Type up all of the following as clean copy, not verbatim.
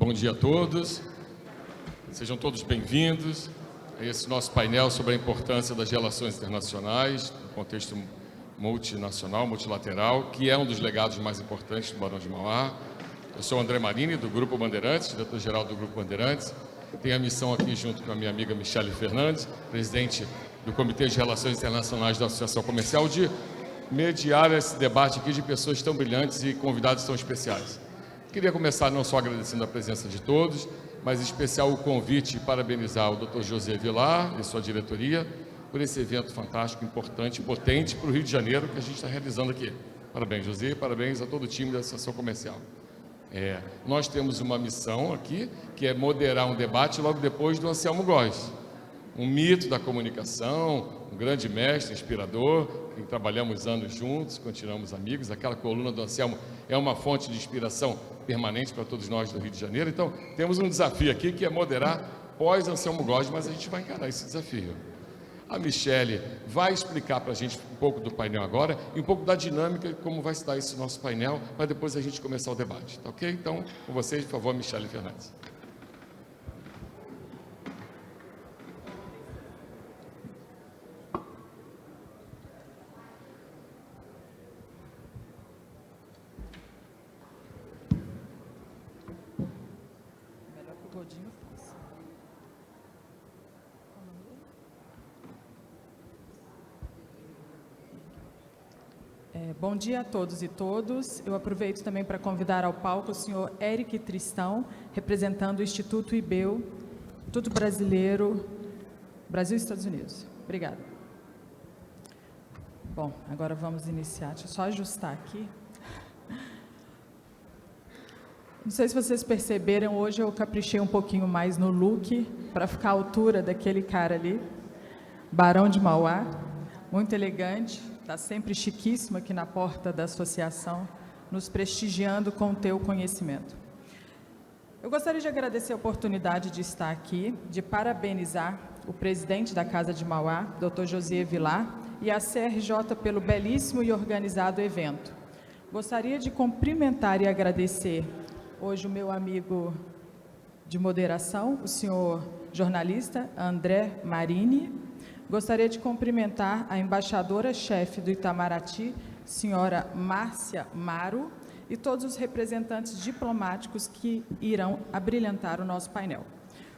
Bom dia a todos, sejam todos bem-vindos a esse nosso painel sobre a importância das relações internacionais no contexto multinacional, multilateral, que é um dos legados mais importantes do Barão de Mauá. Eu sou André Marini, do Grupo Bandeirantes, diretor-geral do Grupo Bandeirantes. Tenho a missão aqui, junto com a minha amiga Michele Fernandes, presidente do Comitê de Relações Internacionais da Associação Comercial, de mediar esse debate aqui de pessoas tão brilhantes e convidados tão especiais. Queria começar não só agradecendo a presença de todos, mas em especial o convite e parabenizar o Dr. José Vilar e sua diretoria por esse evento fantástico, importante, potente para o Rio de Janeiro que a gente está realizando aqui. Parabéns, José, e parabéns a todo o time da Associação Comercial. Nós temos uma missão aqui, que é moderar um debate logo depois do Anselmo Góes, um mito da comunicação, um grande mestre, inspirador, que trabalhamos anos juntos, continuamos amigos. Aquela coluna do Anselmo é uma fonte de inspiração permanente para todos nós do Rio de Janeiro. Então, temos um desafio aqui, que é moderar pós-Anselmo Góes, mas a gente vai encarar esse desafio. A Michele vai explicar para a gente um pouco do painel agora e um pouco da dinâmica e como vai se dar esse nosso painel, para depois a gente começar o debate, tá ok? Então, com vocês, por favor, Michele Fernandes. Bom dia a todos e todas. Eu aproveito também para convidar ao palco o senhor Eric Tristão, representando o Instituto IBEU, Instituto Brasileiro, Brasil e Estados Unidos. Obrigada. Bom, agora vamos iniciar. Deixa eu só ajustar aqui. Não sei se vocês perceberam, hoje eu caprichei um pouquinho mais no look, para ficar à altura daquele cara ali, Barão de Mauá, muito elegante. Está sempre chiquíssimo aqui na porta da associação, nos prestigiando com o teu conhecimento. Eu gostaria de agradecer a oportunidade de estar aqui, de parabenizar o presidente da Casa de Mauá, Dr. José Vilar, e a CRJ pelo belíssimo e organizado evento. Gostaria de cumprimentar e agradecer hoje o meu amigo de moderação, o senhor jornalista André Marini. Gostaria de cumprimentar a embaixadora-chefe do Itamaraty, senhora Márcia Maro, e todos os representantes diplomáticos que irão abrilhantar o nosso painel.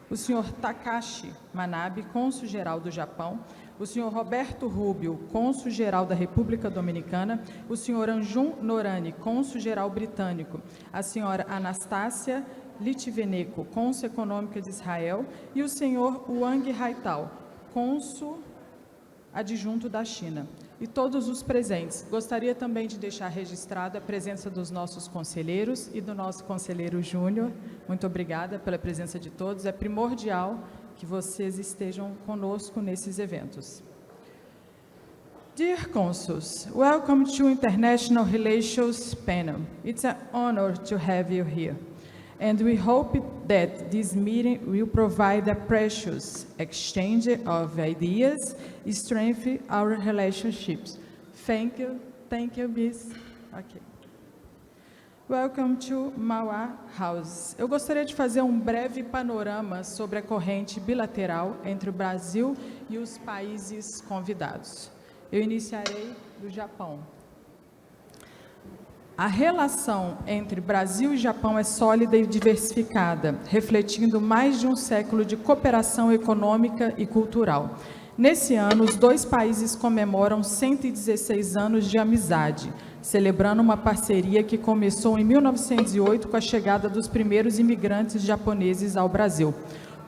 O senhor Takashi Manabe, cônsul-geral do Japão, o senhor Roberto Rubio, cônsul-geral da República Dominicana, o senhor Anjum Norani, cônsul-geral britânico, a senhora Anastácia Litvinenko, cônsul econômica de Israel, e o senhor Wang Haital, cônsul adjunto da China, e todos os presentes. Gostaria também de deixar registrada a presença dos nossos conselheiros e do nosso conselheiro Júnior. Muito obrigada pela presença de todos. É primordial que vocês estejam conosco nesses eventos. Dear consuls, welcome to International Relations Panel. It's an honor to have you here. And we hope that this meeting will provide a precious exchange of ideas, strengthen our relationships. Thank you, Miss. Okay. Welcome to Mauá House. Eu gostaria de fazer um breve panorama sobre a corrente bilateral entre o Brasil e os países convidados. Eu iniciarei do Japão. A relação entre Brasil e Japão é sólida e diversificada, refletindo mais de um século de cooperação econômica e cultural. Nesse ano, os dois países comemoram 116 anos de amizade, celebrando uma parceria que começou em 1908 com a chegada dos primeiros imigrantes japoneses ao Brasil.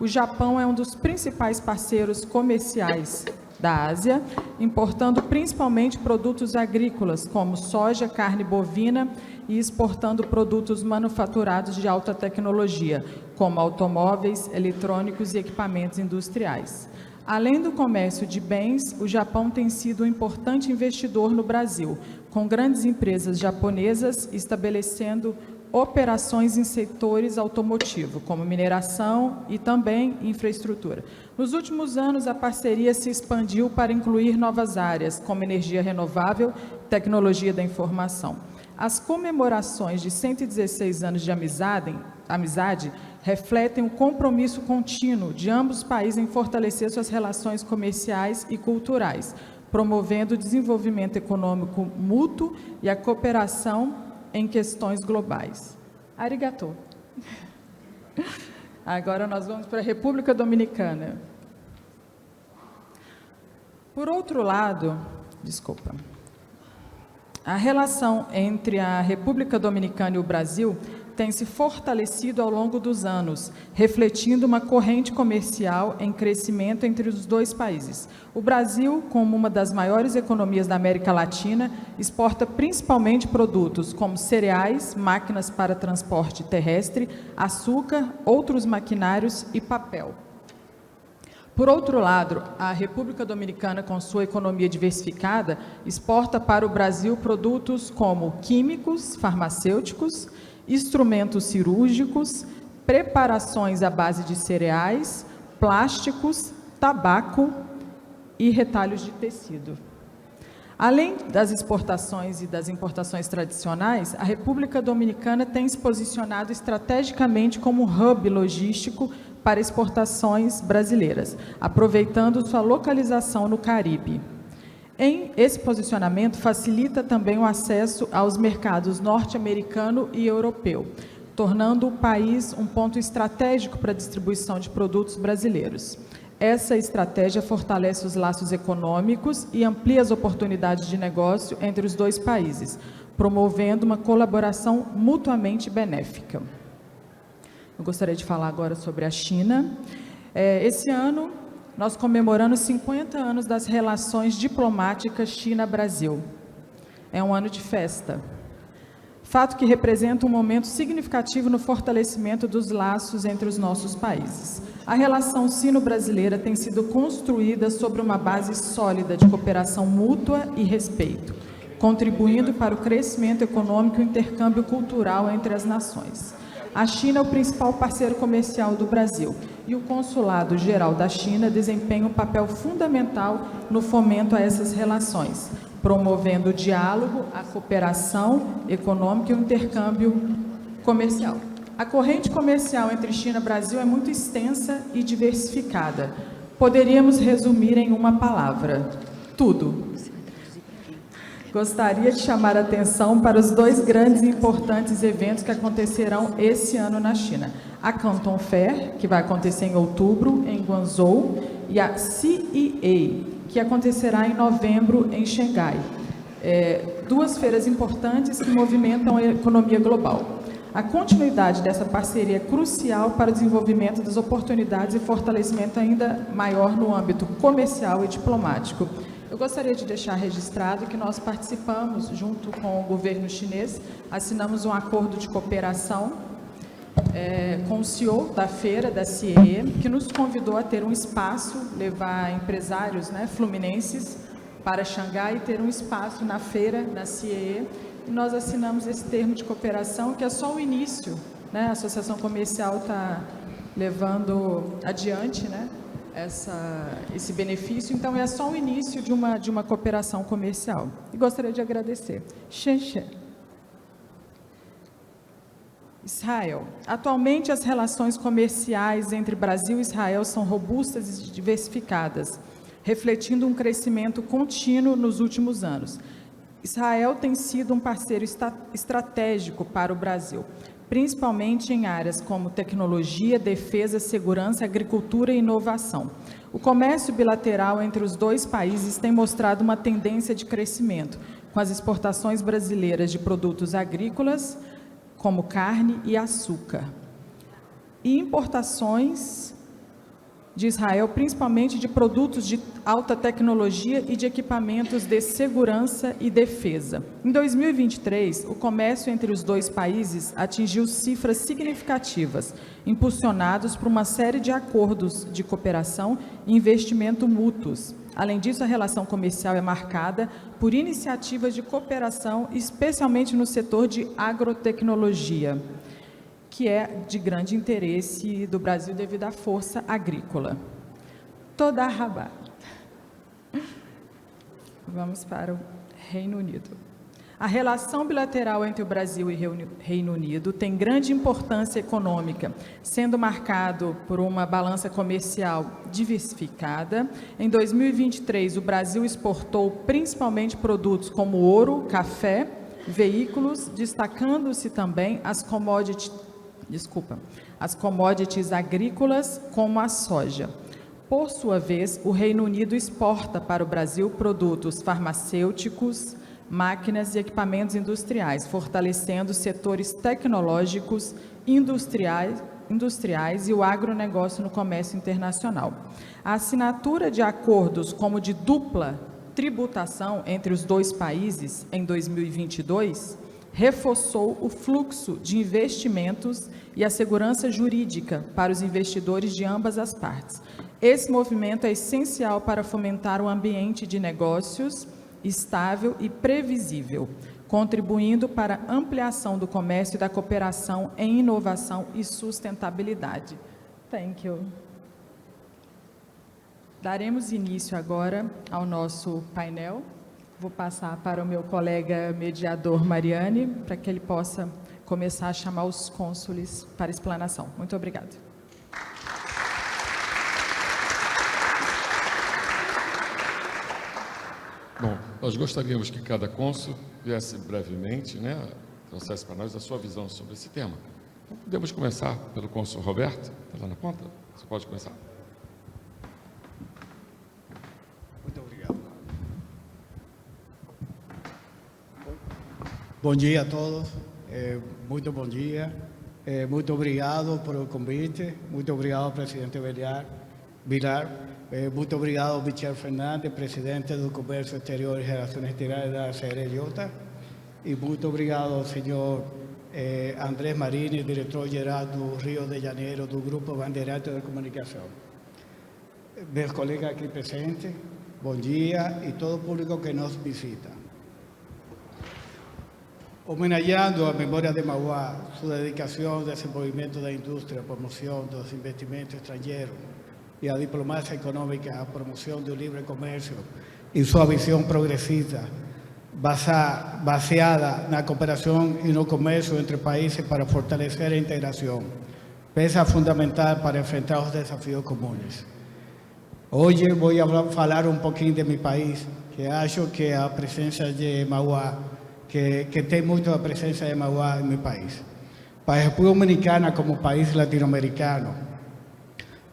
O Japão é um dos principais parceiros comerciais da Ásia, importando principalmente produtos agrícolas, como soja, carne bovina, e exportando produtos manufaturados de alta tecnologia, como automóveis, eletrônicos e equipamentos industriais. Além do comércio de bens, o Japão tem sido um importante investidor no Brasil, com grandes empresas japonesas estabelecendo operações em setores automotivos, como mineração e também infraestrutura. Nos últimos anos, a parceria se expandiu para incluir novas áreas, como energia renovável e tecnologia da informação. As comemorações de 116 anos de amizade refletem o compromisso contínuo de ambos os países em fortalecer suas relações comerciais e culturais, promovendo o desenvolvimento econômico mútuo e a cooperação em questões globais. Arigatô. Agora nós vamos para a República Dominicana. Por outro lado, a relação entre a República Dominicana e o Brasil tem se fortalecido ao longo dos anos, refletindo uma corrente comercial em crescimento entre os dois países. O Brasil, como uma das maiores economias da América Latina, exporta principalmente produtos como cereais, máquinas para transporte terrestre, açúcar, outros maquinários e papel. Por outro lado, a República Dominicana, com sua economia diversificada, exporta para o Brasil produtos como químicos, farmacêuticos, instrumentos cirúrgicos, preparações à base de cereais, plásticos, tabaco e retalhos de tecido. Além das exportações e das importações tradicionais, a República Dominicana tem se posicionado estrategicamente como hub logístico para exportações brasileiras, aproveitando sua localização no Caribe. Esse posicionamento facilita também o acesso aos mercados norte-americano e europeu, tornando o país um ponto estratégico para a distribuição de produtos brasileiros. Essa estratégia fortalece os laços econômicos e amplia as oportunidades de negócio entre os dois países, promovendo uma colaboração mutuamente benéfica. Eu gostaria de falar agora sobre a China. Esse ano, nós comemoramos 50 anos das relações diplomáticas China-Brasil. É um ano de festa. Fato que representa um momento significativo no fortalecimento dos laços entre os nossos países. A relação sino-brasileira tem sido construída sobre uma base sólida de cooperação mútua e respeito, contribuindo para o crescimento econômico e o intercâmbio cultural entre as nações. A China é o principal parceiro comercial do Brasil e o Consulado Geral da China desempenha um papel fundamental no fomento a essas relações, promovendo o diálogo, a cooperação econômica e o intercâmbio comercial. A corrente comercial entre China e Brasil é muito extensa e diversificada. Poderíamos resumir em uma palavra: tudo. Gostaria de chamar a atenção para os dois grandes e importantes eventos que acontecerão esse ano na China. A Canton Fair, que vai acontecer em outubro, em Guangzhou, e a CEA, que acontecerá em novembro, em Xangai. Duas feiras importantes que movimentam a economia global. A continuidade dessa parceria é crucial para o desenvolvimento das oportunidades e fortalecimento ainda maior no âmbito comercial e diplomático. Eu gostaria de deixar registrado que nós participamos, junto com o governo chinês, assinamos um acordo de cooperação com o CEO da feira, da CIE, que nos convidou a ter um espaço, levar empresários fluminenses para Xangai e ter um espaço na feira, na CIE, e nós assinamos esse termo de cooperação, que é só o início, a Associação Comercial está levando adiante, esse benefício, então é só o início de uma cooperação comercial. E gostaria de agradecer. Israel. Atualmente, as relações comerciais entre Brasil e Israel são robustas e diversificadas, refletindo um crescimento contínuo nos últimos anos. Israel tem sido um parceiro estratégico para o Brasil, principalmente em áreas como tecnologia, defesa, segurança, agricultura e inovação. O comércio bilateral entre os dois países tem mostrado uma tendência de crescimento, com as exportações brasileiras de produtos agrícolas, como carne e açúcar, e importações de Israel, principalmente de produtos de alta tecnologia e de equipamentos de segurança e defesa. Em 2023, o comércio entre os dois países atingiu cifras significativas, impulsionados por uma série de acordos de cooperação e investimento mútuos. Além disso, a relação comercial é marcada por iniciativas de cooperação, especialmente no setor de agrotecnologia, que é de grande interesse do Brasil devido à força agrícola. Toda Rabá. Vamos para o Reino Unido. A relação bilateral entre o Brasil e Reino Unido tem grande importância econômica, sendo marcado por uma balança comercial diversificada. Em 2023, o Brasil exportou principalmente produtos como ouro, café, veículos, destacando-se também as commodities agrícolas, como a soja. Por sua vez, o Reino Unido exporta para o Brasil produtos farmacêuticos, máquinas e equipamentos industriais, fortalecendo setores tecnológicos, industriais e o agronegócio no comércio internacional. A assinatura de acordos como de dupla tributação entre os dois países em 2022 reforçou o fluxo de investimentos e a segurança jurídica para os investidores de ambas as partes. Esse movimento é essencial para fomentar um ambiente de negócios estável e previsível, contribuindo para a ampliação do comércio e da cooperação em inovação e sustentabilidade. Thank you. Daremos início agora ao nosso painel. Vou passar para o meu colega mediador Mariane, para que ele possa começar a chamar os cônsules para explanação. Muito obrigada. Bom, nós gostaríamos que cada cônsul viesse brevemente, trouxesse para nós a sua visão sobre esse tema. Então, podemos começar pelo cônsul Roberto, está lá na ponta? Você pode começar. Muito obrigado. Bom dia a todos, muito bom dia. Muito obrigado pelo convite, muito obrigado, presidente Vilar. Muito obrigado, Michel Fernandes, presidente do Comércio Exterior e Relações Exteriores da CNJ. E muito obrigado, senhor Andrés Marini, diretor-geral do Rio de Janeiro, do Grupo Bandeirantes de Comunicação. Meus colegas aqui presentes, bom dia, e todo o público que nos visita. Homenageando a memória de Mauá, sua dedicação ao desenvolvimento da indústria, promoção dos investimentos estrangeiros, e a diplomacia econômica, a promoção do livre comércio e sua visão progressista, baseada na cooperação e no comércio entre países para fortalecer a integração, peça fundamental para enfrentar os desafios comuns. Hoje vou falar um pouquinho de meu país, que acho que a presença de Mauá, que tem muito a presença de Mauá em meu país. Para a República Dominicana, como país latino-americano,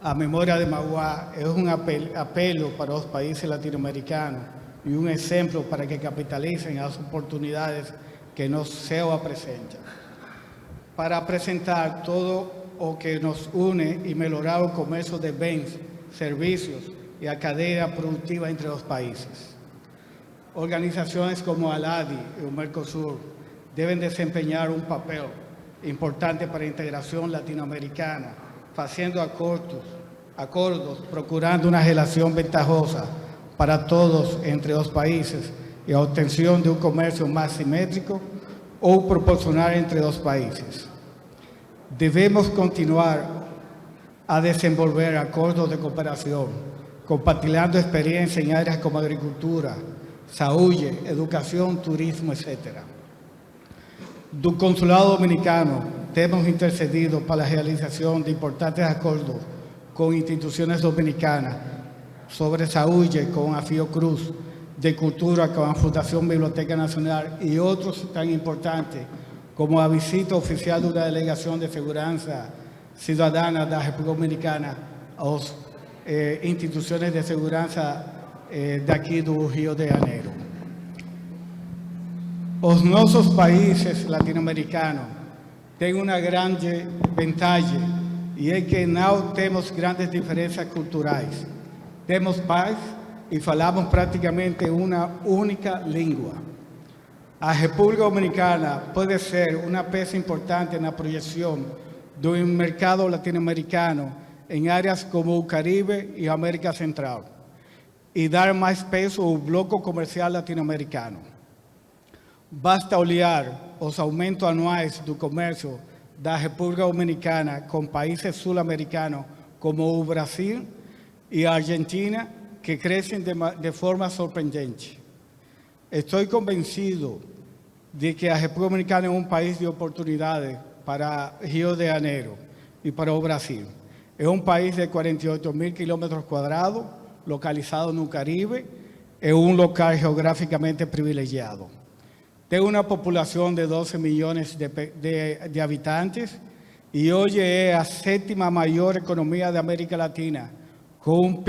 a memória de Mauá é um apelo para os países latino-americanos e um exemplo para que capitalizem as oportunidades que nos céu apresenta. Para apresentar todo o que nos une e melhorar o comércio de bens, serviços e a cadeia produtiva entre os países. Organizações como a ALADI e o Mercosul devem desempenhar um papel importante para a integração latino-americana, fazendo acordos, procurando uma relação ventajosa para todos entre os países e a obtenção de um comércio mais simétrico ou proporcional entre os países. Devemos continuar a desenvolver acordos de cooperação, compartilhando experiência em áreas como agricultura, saúde, educação, turismo, etc. Do Consulado Dominicano, temos intercedido para a realização de importantes acordos com instituições dominicanas sobre saúde com a Fiocruz, de cultura com a Fundação Biblioteca Nacional e outros tão importantes como a visita oficial de uma delegação de segurança cidadana da República Dominicana às instituições de segurança daqui do Rio de Janeiro. Os nossos países latino-americanos têm uma grande vantagem e é que não temos grandes diferenças culturais. Temos paz e falamos praticamente uma única língua. A República Dominicana pode ser uma peça importante na projeção do mercado latino-americano em áreas como o Caribe e a América Central e dar mais peso ao bloco comercial latino-americano. Basta olhar os aumentos anuais do comércio da República Dominicana com países sul-americanos como o Brasil e a Argentina, que crescem de forma surpreendente. Estou convencido de que la República Dominicana es un país de oportunidades para Río de Janeiro y para o Brasil. Es un país de 48.000 kilómetros cuadrados, localizado en el Caribe, es un local geográficamente privilegiado. Tiene una población de 12 millones de habitantes y hoy es la séptima mayor economía de América Latina, con un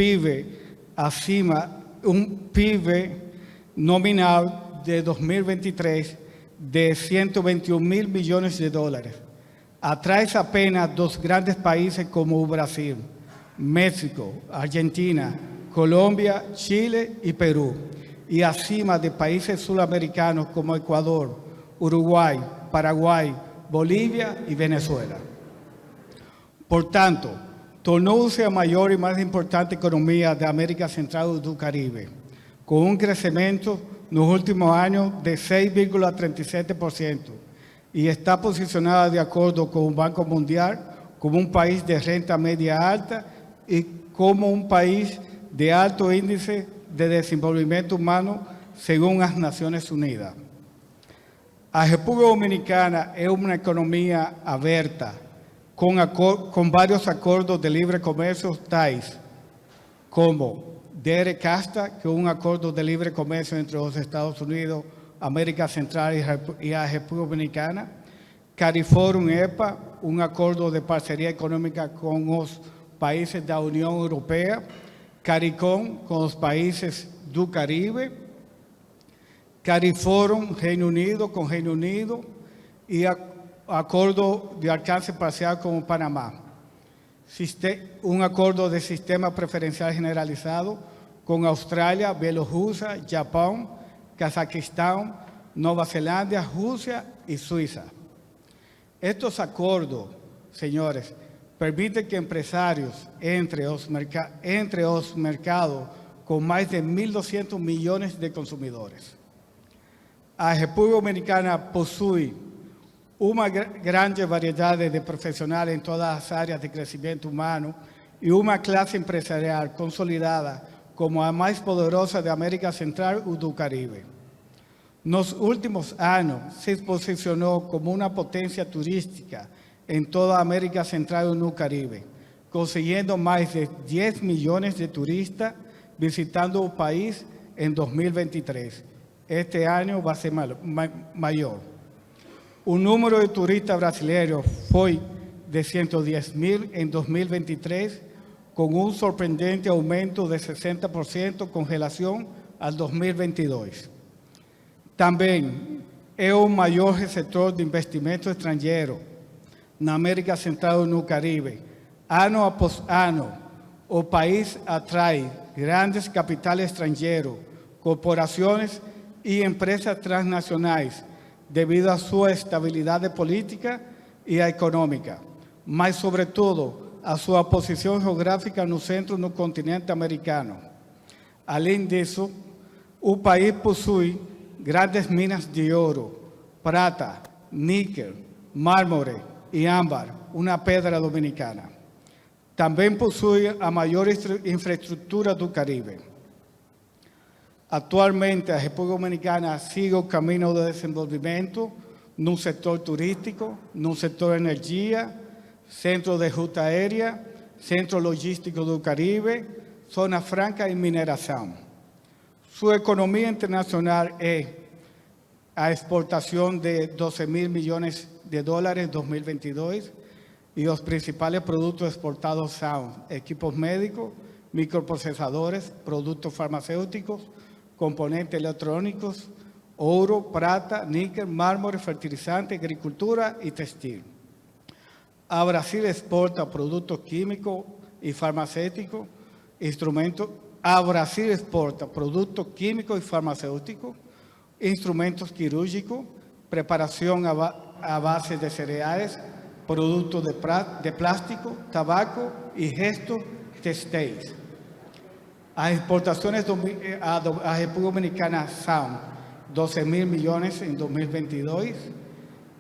PIB nominal de 2023 de 121.000 millones de dólares. Atrás apenas dos grandes países como Brasil, México, Argentina, Colombia, Chile y Perú, y acima de países sudamericanos como Ecuador, Uruguay, Paraguay, Bolivia y Venezuela. Por tanto, tornou-se a maior e mais importante economia da América Central e do Caribe, com um crescimento nos últimos anos de 6,37%, e está posicionada de acordo com o Banco Mundial como um país de renta média alta e como um país de alto índice de desenvolvimento humano, segundo as Nações Unidas. A República Dominicana é uma economia aberta, com vários acordos de livre comércio tais como DR-CAFTA, que é um acordo de livre comércio entre os Estados Unidos, América Central e a República Dominicana, CARIFORUM EPA, um acordo de parceria econômica com os países da União Europeia, CARICOM com os países do Caribe, CARIFORUM Reino Unido com Reino Unido e acordo de alcance parcial com o Panamá. Um acordo de sistema preferencial generalizado com Austrália, Bielorrússia, Japão, Cazaquistão, Nova Zelândia, Rússia e Suíça. Estes acordos, senhores, permitem que empresários entre os mercados com mais de 1.200 milhões de consumidores. A República Dominicana possui uma grande variedade de profissionais em todas as áreas de crescimento humano e uma classe empresarial consolidada como a mais poderosa da América Central e do Caribe. Nos últimos anos, se posicionou como uma potência turística em toda a América Central e no Caribe, conseguindo mais de 10 milhões de turistas visitando o país em 2023. Este ano vai ser maior. O número de turistas brasileiros foi de 110.000 em 2023, com um surpreendente aumento de 60% com relação ao 2022. Também é o maior receptor de investimento estrangeiro na América Central e no Caribe. Ano após ano, o país atrai grandes capitais estrangeiros, corporações e empresas transnacionais, devido à sua estabilidade política e econômica, mas, sobretudo, a sua posição geográfica no centro do continente americano. Além disso, o país possui grandes minas de ouro, prata, níquel, mármore e âmbar, uma pedra dominicana. Também possui a maior infraestrutura do Caribe. Atualmente, a República Dominicana sigue o caminho de desenvolvimento no setor turístico, no setor energia, centro de ruta aérea, centro logístico do Caribe, zona franca e mineração. Sua economia internacional é a exportação de 12.000 milhões de dólares em 2022 e os principais produtos exportados são equipos médicos, microprocessadores, produtos farmacêuticos, componentes eletrônicos, ouro, prata, níquel, mármore, fertilizante, agricultura e textil. A Brasil exporta produtos químicos e farmacêuticos, instrumentos quirúrgicos, preparação à base de cereais, produtos de plástico, tabaco e restos textéis. As exportações à República Dominicana são 12.000 milhões em 2022.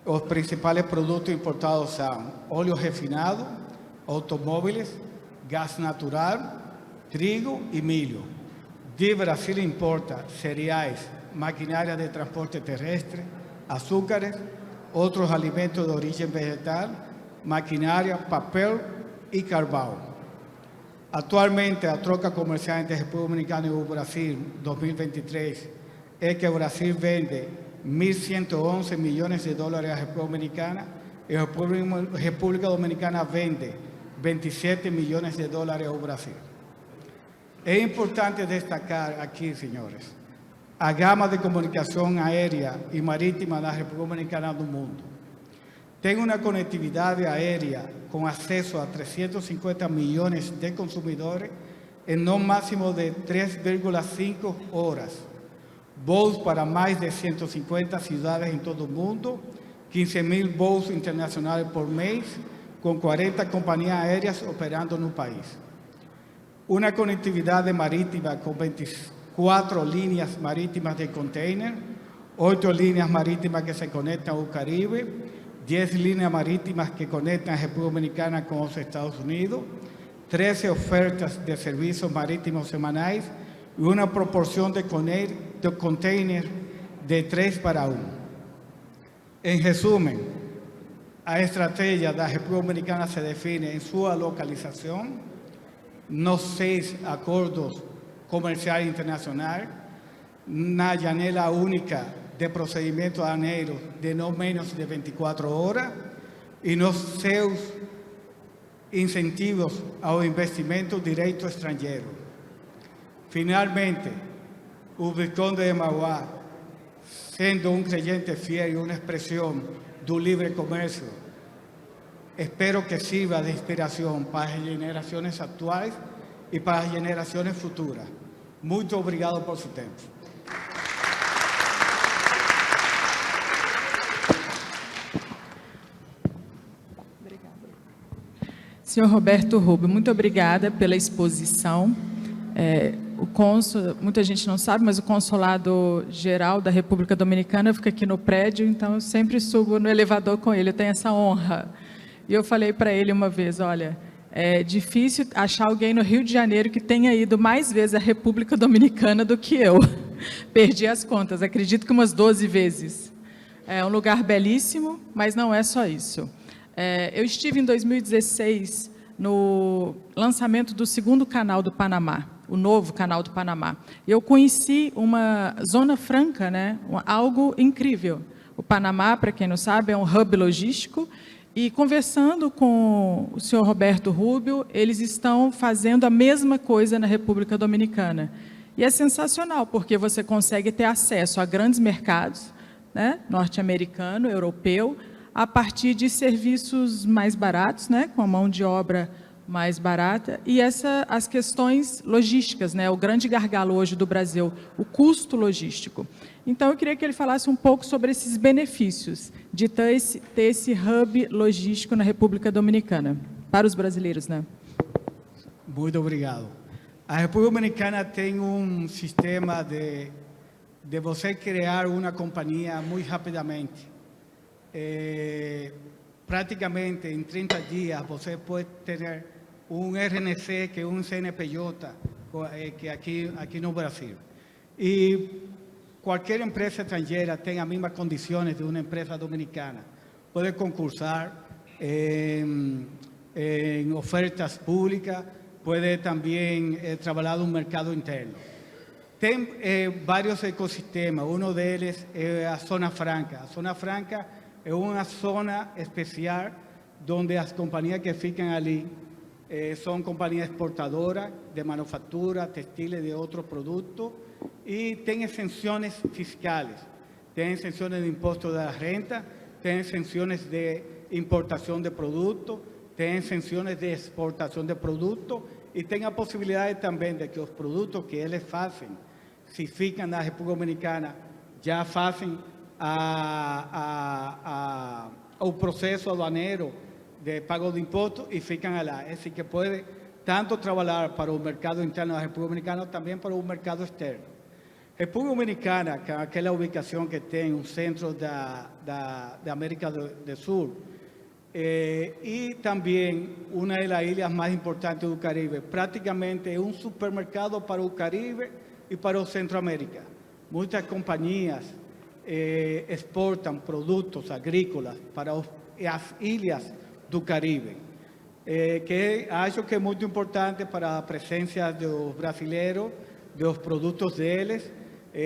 Os principais produtos importados são óleo refinado, automóveis, gás natural, trigo e milho. De Brasil importa cereais, maquinária de transporte terrestre, azúcares, otros alimentos de origen vegetal, maquinaria, papel y carbón. Actualmente, la troca comercial entre República Dominicana y Brasil 2023 es que Brasil vende 1.111 millones de dólares a República Dominicana y República Dominicana vende 27 millones de dólares a Brasil. Es importante destacar aquí, señores, a gama de comunicación aérea y marítima de la República Dominicana del mundo. Tiene una conectividad aérea con acceso a 350 millones de consumidores en un máximo de 3,5 horas. Voos para más de 150 ciudades en todo el mundo, 15.000 voos internacionales por mes, con 40 compañías aéreas operando en un país. Una conectividad marítima con 24 líneas marítimas de container, 8 líneas marítimas que se conectan al Caribe, 10 líneas marítimas que conectan a República Dominicana con los Estados Unidos, 13 ofertas de servicios marítimos semanales y una proporción de container de 3 para 1. En resumen, la estrategia de la República Dominicana se define en su localización, nos 6 acuerdos comerciales internacionales, una janela única de procedimientos aduaneros de no menos de 24 horas y los seus incentivos ao investimento direto estrangeiro. Finalmente, o Visconde de Mauá, sendo um creyente fiel e uma expressão do livre comércio, espero que sirva de inspiração para as gerações atuais e para as gerações futuras. Muito obrigado por seu tempo. Senhor Roberto Rubio, muito obrigada pela exposição. O cônsul, muita gente não sabe, mas o Consulado-Geral da República Dominicana fica aqui no prédio, então eu sempre subo no elevador com ele, eu tenho essa honra. E eu falei para ele uma vez, olha, é difícil achar alguém no Rio de Janeiro que tenha ido mais vezes à República Dominicana do que eu. Perdi as contas, acredito que umas 12 vezes. É um lugar belíssimo, mas não é só isso. Eu estive em 2016 no lançamento do 2º canal do Panamá, o novo canal do Panamá. Eu conheci uma zona franca, né? Algo incrível. O Panamá, para quem não sabe, é um hub logístico e conversando com o senhor Roberto Rubio, eles estão fazendo a mesma coisa na República Dominicana. E é sensacional, porque você consegue ter acesso a grandes mercados, né? Norte-americano, europeu, a partir de serviços mais baratos, né, com a mão de obra mais barata, e as questões logísticas, né, o grande gargalo hoje do Brasil, o custo logístico. Então, eu queria que ele falasse um pouco sobre esses benefícios de ter esse hub logístico na República Dominicana, para os brasileiros, né? Muito obrigado. A República Dominicana tem um sistema de você criar uma companhia muito rapidamente. Prácticamente en 30 días você puede tener un RNC, que es un CNPJ, que aquí no Brasil. Y cualquier empresa extranjera tiene las mismas condiciones de una empresa dominicana. Puede concursar en ofertas públicas, puede también trabajar en un mercado interno. Tiene varios ecosistemas, uno de ellos es la Zona Franca. La Zona Franca es una zona especial donde las compañías que fican allí son compañías exportadoras de manufactura, textiles, de otros productos y tienen exenciones fiscales, tienen exenciones de impuestos de la renta, tienen exenciones de importación de productos, tienen exenciones de exportación de productos y tienen posibilidades también de que los productos que ellos hacen, si fican en la República Dominicana, ya hacen ao processo aduaneiro de pago de impostos e ficam lá. É assim que pode tanto trabalhar para o mercado interno da República Dominicana, também para o mercado externo. República Dominicana, que é aquela ubicação que tem um centro da América do Sul, e também uma das ilhas mais importantes do Caribe, praticamente é um supermercado para o Caribe e para o Centro-América. Muitas companhias exportam produtos agrícolas para as ilhas do Caribe, que acho que é muito importante para a presença dos brasileiros, dos produtos deles,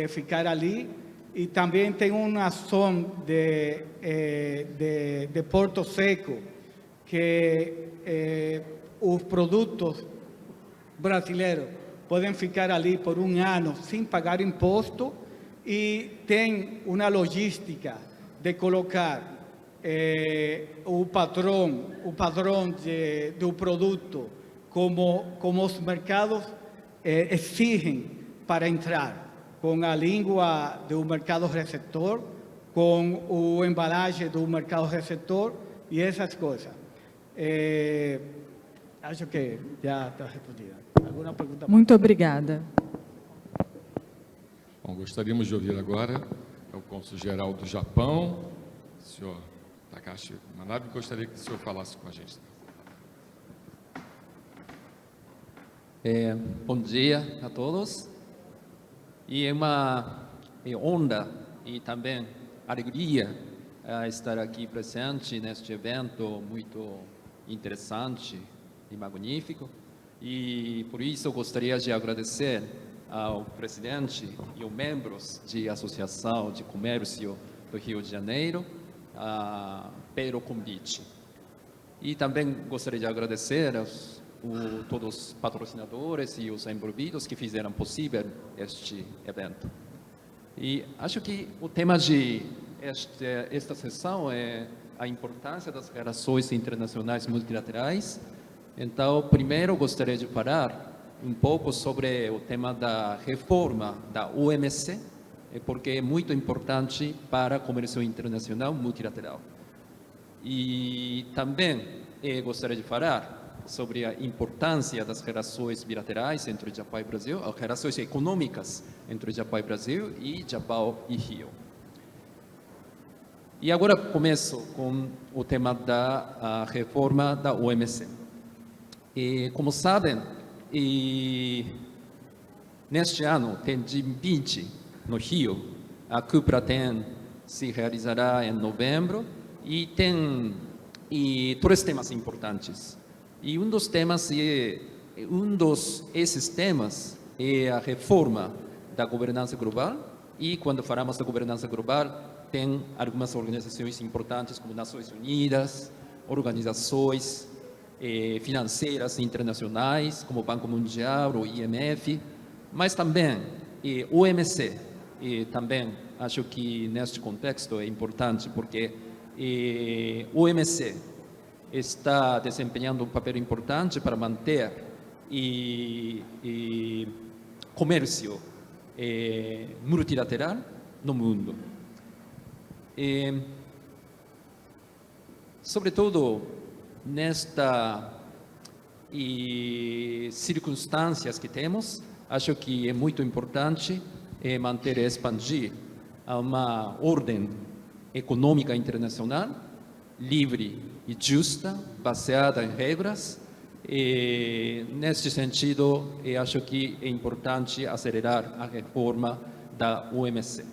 ficar ali. E também tem uma zona de Porto Seco, que os produtos brasileiros podem ficar ali por um ano sem pagar imposto, e tem uma logística de colocar o padrão do produto como os mercados exigem para entrar, com a língua do mercado receptor, com o embalagem do mercado receptor e essas coisas. Acho que já está respondida. Alguma pergunta? Muito obrigada. Bom, gostaríamos de ouvir agora o cônsul-geral do Japão, o senhor Takashi Manabe. Gostaria que o senhor falasse com a gente. Bom dia a todos. E é uma honra e também alegria estar aqui presente neste evento muito interessante e magnífico. E por isso gostaria de agradecer ao presidente e aos membros da Associação de Comércio do Rio de Janeiro pelo convite. E também gostaria de agradecer aos todos os patrocinadores e os envolvidos que fizeram possível este evento. E acho que o tema de esta sessão é a importância das relações internacionais multilaterais. Então, primeiro gostaria de falar um pouco sobre o tema da reforma da OMC, porque é muito importante para o comércio internacional multilateral. E também gostaria de falar sobre a importância das relações bilaterais entre o Japão e o Brasil, as relações econômicas entre o Japão e o Brasil e Japão e Rio. E agora começo com o tema da reforma da OMC. E, como sabem, neste ano, tem G20 no Rio, a cúpula se realizará em novembro e tem três temas importantes. E um desses temas é a reforma da governança global. E quando falamos da governança global, tem algumas organizações importantes como Nações Unidas, organizações financeiras internacionais como o Banco Mundial, o IMF, mas também o OMC. E também acho que neste contexto é importante porque o OMC está desempenhando um papel importante para manter comércio multilateral no mundo. Sobretudo nestas circunstâncias que temos, acho que é muito importante manter e expandir uma ordem econômica internacional livre e justa, baseada em regras. E, neste sentido, eu acho que é importante acelerar a reforma da OMC.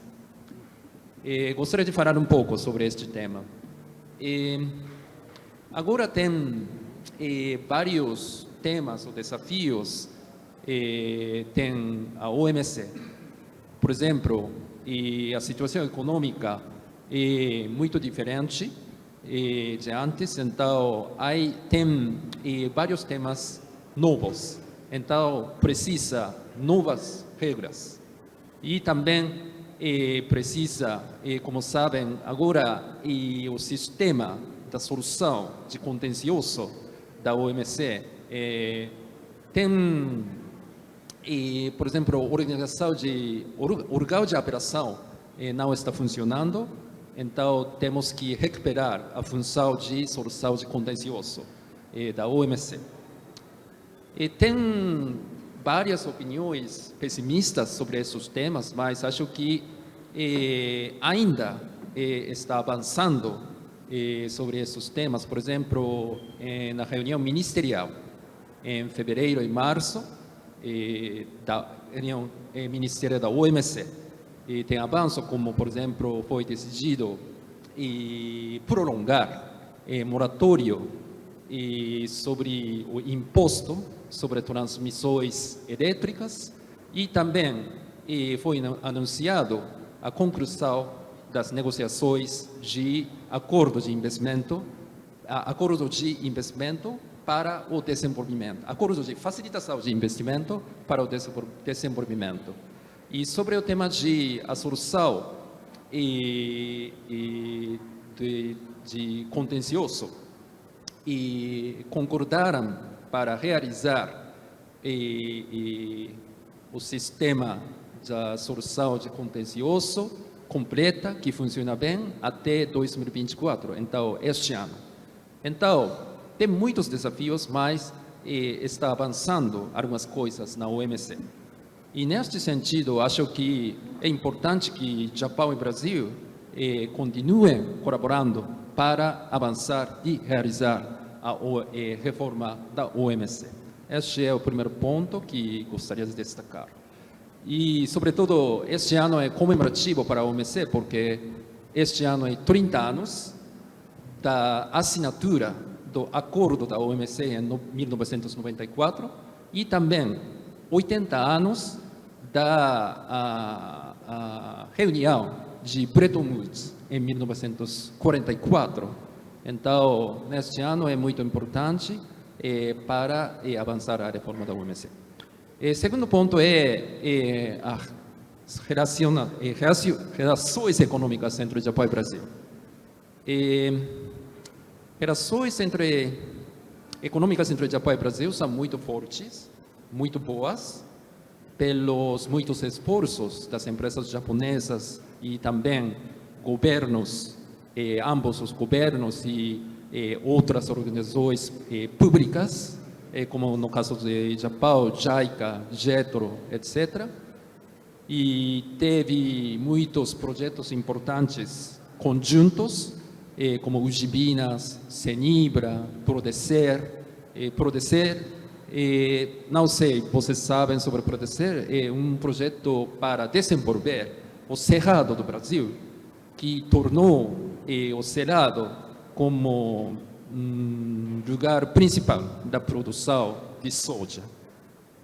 Gostaria de falar um pouco sobre este tema. Agora tem vários temas ou desafios, tem a OMC. Por exemplo, a situação econômica é muito diferente de antes, então tem vários temas novos, então precisa novas regras. E também precisa, como sabem, agora o sistema da solução de contencioso da OMC tem, por exemplo, o órgão de apelação não está funcionando. Então, temos que recuperar a função de solução de contencioso da OMC. E tem várias opiniões pessimistas sobre esses temas, mas acho que ainda está avançando sobre esses temas. Por exemplo, na reunião ministerial, em fevereiro e março, da reunião ministerial da OMC, tem avanço, como, por exemplo, foi decidido prolongar moratório sobre o imposto sobre transmissões elétricas e também foi anunciado a conclusão das negociações de acordo de investimento para o desenvolvimento, acordo de facilitação de investimento para o desenvolvimento. E sobre o tema de a solução de contencioso, concordaram para realizar o sistema de solução de contencioso completa, que funciona bem, até 2024, então, este ano. Então, tem muitos desafios, mas está avançando algumas coisas na OMC. E, neste sentido, acho que é importante que Japão e Brasil continuem colaborando para avançar e realizar a reforma da OMC. Este é o primeiro ponto que gostaria de destacar. E, sobretudo, este ano é comemorativo para a OMC, porque este ano é 30 anos da assinatura do acordo da OMC em 1994 e também 80 anos da reunião de Bretton Woods em 1944. Então, neste ano é muito importante para avançar a reforma da OMC. Segundo ponto é as relações econômicas entre Japão e Brasil. Relações econômicas entre Japão e Brasil são muito fortes, muito boas, pelos muitos esforços das empresas japonesas e também governos, ambos os governos e outras organizações públicas, como no caso de Japão, JICA, JETRO, etc. E teve muitos projetos importantes conjuntos, como Ujibinas, Senibra, Prodecer. Não sei, vocês sabem sobre Prodecer, é um projeto para desenvolver o Cerrado do Brasil, que tornou o Cerrado como lugar principal da produção de soja.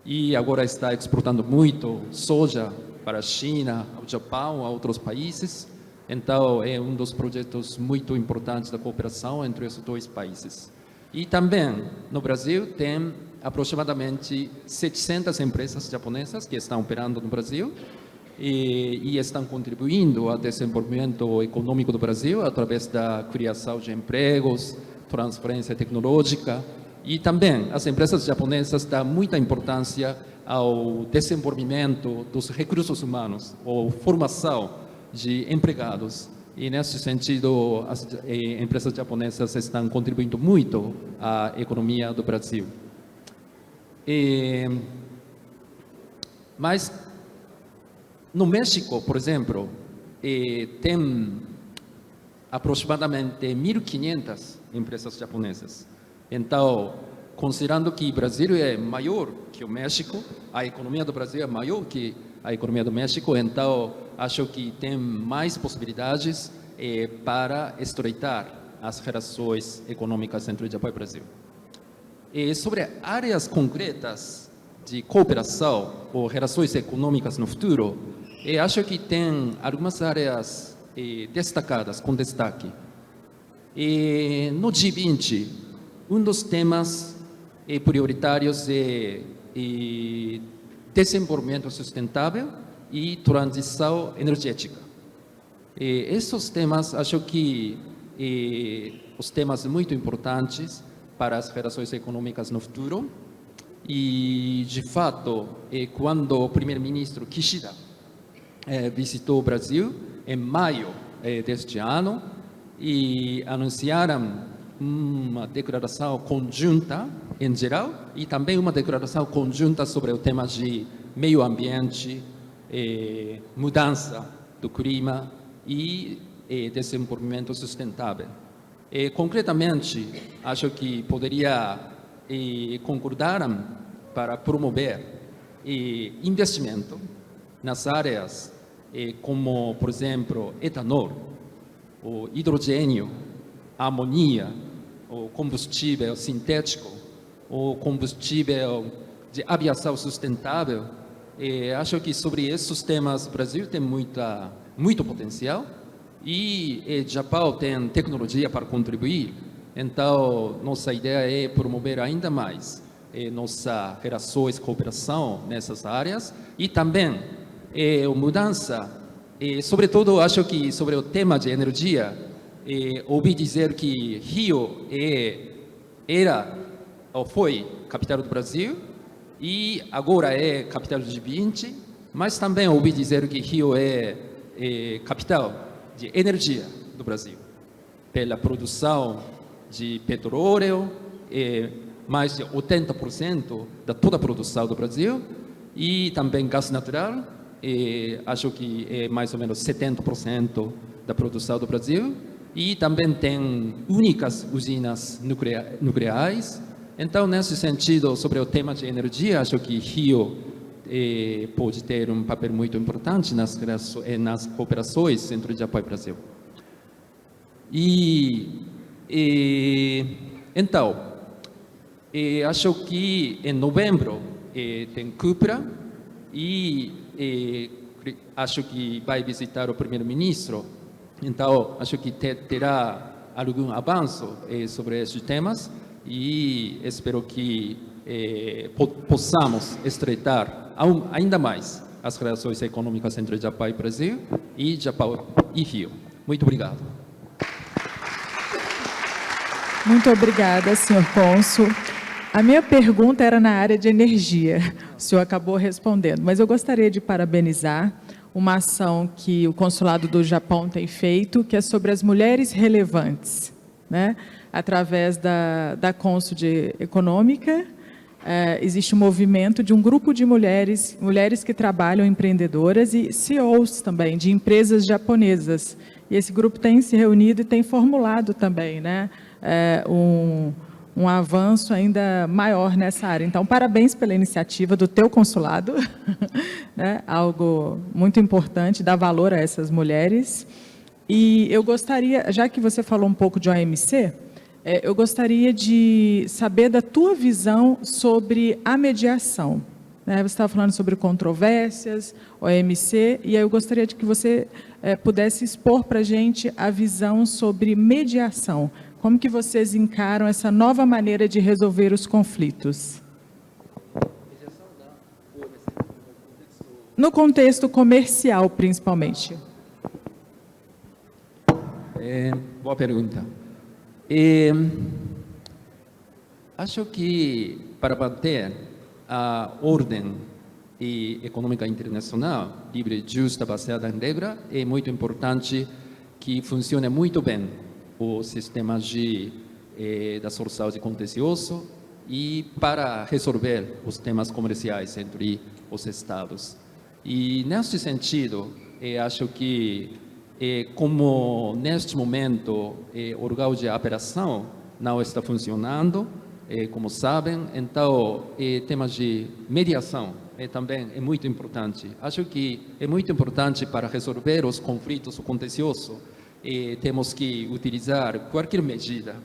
E agora está exportando muito soja para a China, ao Japão, a outros países. Então, é um dos projetos muito importantes da cooperação entre os dois países. E também, no Brasil, tem aproximadamente 700 empresas japonesas que estão operando no Brasil e estão contribuindo ao desenvolvimento econômico do Brasil através da criação de empregos, transferência tecnológica. E também as empresas japonesas dão muita importância ao desenvolvimento dos recursos humanos, ou formação de empregados. E, nesse sentido, as empresas japonesas estão contribuindo muito à economia do Brasil. Mas, no México, por exemplo, tem aproximadamente 1.500 empresas japonesas. Então, considerando que o Brasil é maior que o México, a economia do Brasil é maior que a economia do México, então acho que tem mais possibilidades para estreitar as relações econômicas entre o Japão e o Brasil. Sobre áreas concretas de cooperação ou relações econômicas no futuro, acho que tem algumas áreas destacadas, com destaque. No G20, um dos temas prioritários é desenvolvimento sustentável e transição energética. Esses temas, acho que os temas muito importantes para as relações econômicas no futuro. E, de fato, quando o primeiro-ministro Kishida visitou o Brasil em maio deste ano e anunciaram uma declaração conjunta em geral e também uma declaração conjunta sobre o tema de meio ambiente, mudança do clima e desenvolvimento sustentável. Concretamente, acho que poderia concordaram para promover investimento nas áreas como, por exemplo, etanol, o hidrogênio, amonia, o combustível sintético, o combustível de aviação sustentável. Acho que sobre esses temas o Brasil tem muito potencial e o Japão tem tecnologia para contribuir. Então, nossa ideia é promover ainda mais nossas relações de cooperação nessas áreas e também mudança. Sobretudo, acho que sobre o tema de energia, ouvi dizer que Rio era ou foi capital do Brasil e agora é capital do G20, mas também ouvi dizer que Rio é capital de energia do Brasil, pela produção de petróleo, mais de 80% da toda a produção do Brasil, e também gás natural, acho que é mais ou menos 70% da produção do Brasil, e também tem únicas usinas nucleares. Então, nesse sentido, sobre o tema de energia, acho que Rio pode ter um papel muito importante nas cooperações entre o Japão e o Brasil. Então, acho que em novembro tem Cupra e acho que vai visitar o primeiro-ministro. Então, acho que terá algum avanço sobre esses temas e espero que possamos estreitar ainda mais as relações econômicas entre Japão e Brasil e Japão e Rio. Muito obrigado. Muito obrigada, senhor cônsul. A minha pergunta era na área de energia. O senhor acabou respondendo, mas eu gostaria de parabenizar uma ação que o Consulado do Japão tem feito, que é sobre as mulheres relevantes, né? Através da Cônsul de Econômica, existe um movimento de um grupo de mulheres que trabalham empreendedoras e CEOs também, de empresas japonesas. E esse grupo tem se reunido e tem formulado também, né, um avanço ainda maior nessa área. Então, parabéns pela iniciativa do teu consulado, né? Algo muito importante, dar valor a essas mulheres. E eu gostaria, já que você falou um pouco de OMC, eu gostaria de saber da tua visão sobre a mediação. Né? Você estava falando sobre controvérsias, OMC, e aí eu gostaria de que você pudesse expor para a gente a visão sobre mediação. Como que vocês encaram essa nova maneira de resolver os conflitos? No contexto comercial, principalmente. Boa pergunta. Acho que para manter a ordem econômica internacional livre, justa, baseada em regra, é muito importante que funcione muito bem o sistema da solução de contencioso e para resolver os temas comerciais entre os estados. E neste sentido, acho que como neste momento o órgão de operação não está funcionando, como sabem, então temas de mediação também é muito importante. Acho que é muito importante para resolver os conflitos contenciosos. Temos que utilizar qualquer medida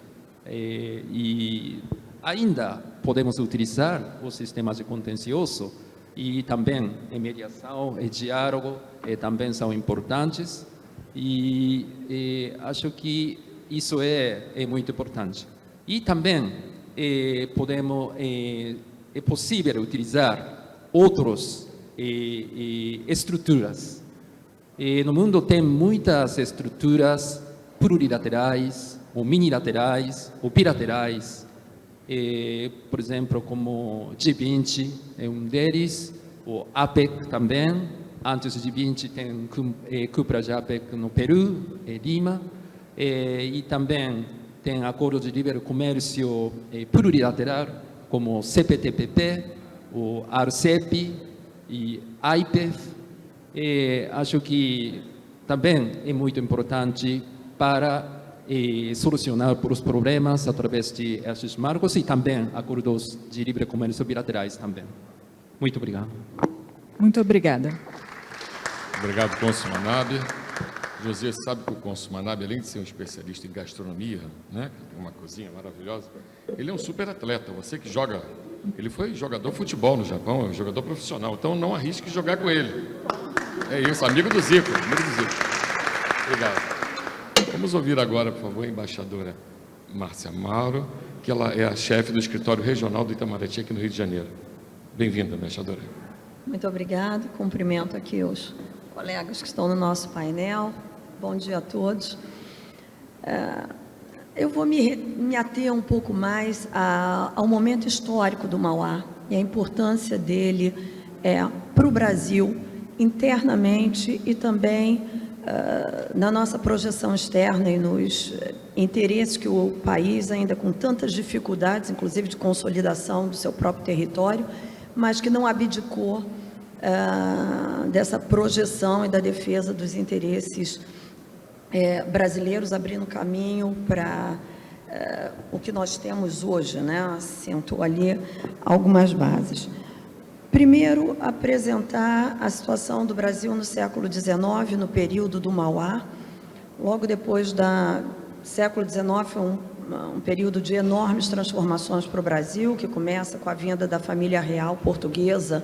e ainda podemos utilizar os sistemas de contencioso e também a mediação e diálogo também são importantes e acho que isso é muito importante. E também é possível utilizar outras estruturas. No mundo tem muitas estruturas plurilaterais, ou minilaterais, ou bilaterais. Por exemplo, como G20 é um deles, o APEC também. Antes do G20 tem Cupra de APEC no Peru, Lima. E também tem acordo de livre comércio plurilateral, como CPTPP, o RCEP e IPEF. Acho que também é muito importante para solucionar os problemas através de esses marcos e também acordos de livre comércio bilaterais também. Muito obrigado. Muito obrigada. Obrigado, cônsul Manabe. José, sabe que o cônsul Manabe, além de ser um especialista em gastronomia, né, uma cozinha maravilhosa, ele é um super atleta. Você que joga, ele foi jogador de futebol no Japão, é um jogador profissional, então não arrisque jogar com ele. É isso, amigo do Zico, amigo do Zico. Obrigado. Vamos ouvir agora, por favor, a embaixadora Márcia Mauro, que ela é a chefe do escritório regional do Itamaraty aqui no Rio de Janeiro. Bem-vinda, embaixadora. Muito obrigada. Cumprimento aqui os colegas que estão no nosso painel. Bom dia a todos. Eu vou me ater um pouco mais ao momento histórico do Mauá e a importância dele para o Brasil, internamente e também na nossa projeção externa e nos interesses que o país, ainda com tantas dificuldades, inclusive de consolidação do seu próprio território, mas que não abdicou dessa projeção e da defesa dos interesses brasileiros, abrindo caminho para o que nós temos hoje, né? Assentou ali algumas bases. Primeiro, apresentar a situação do Brasil no século XIX, no período do Mauá. Logo depois do século XIX, foi um período de enormes transformações para o Brasil, que começa com a vinda da família real portuguesa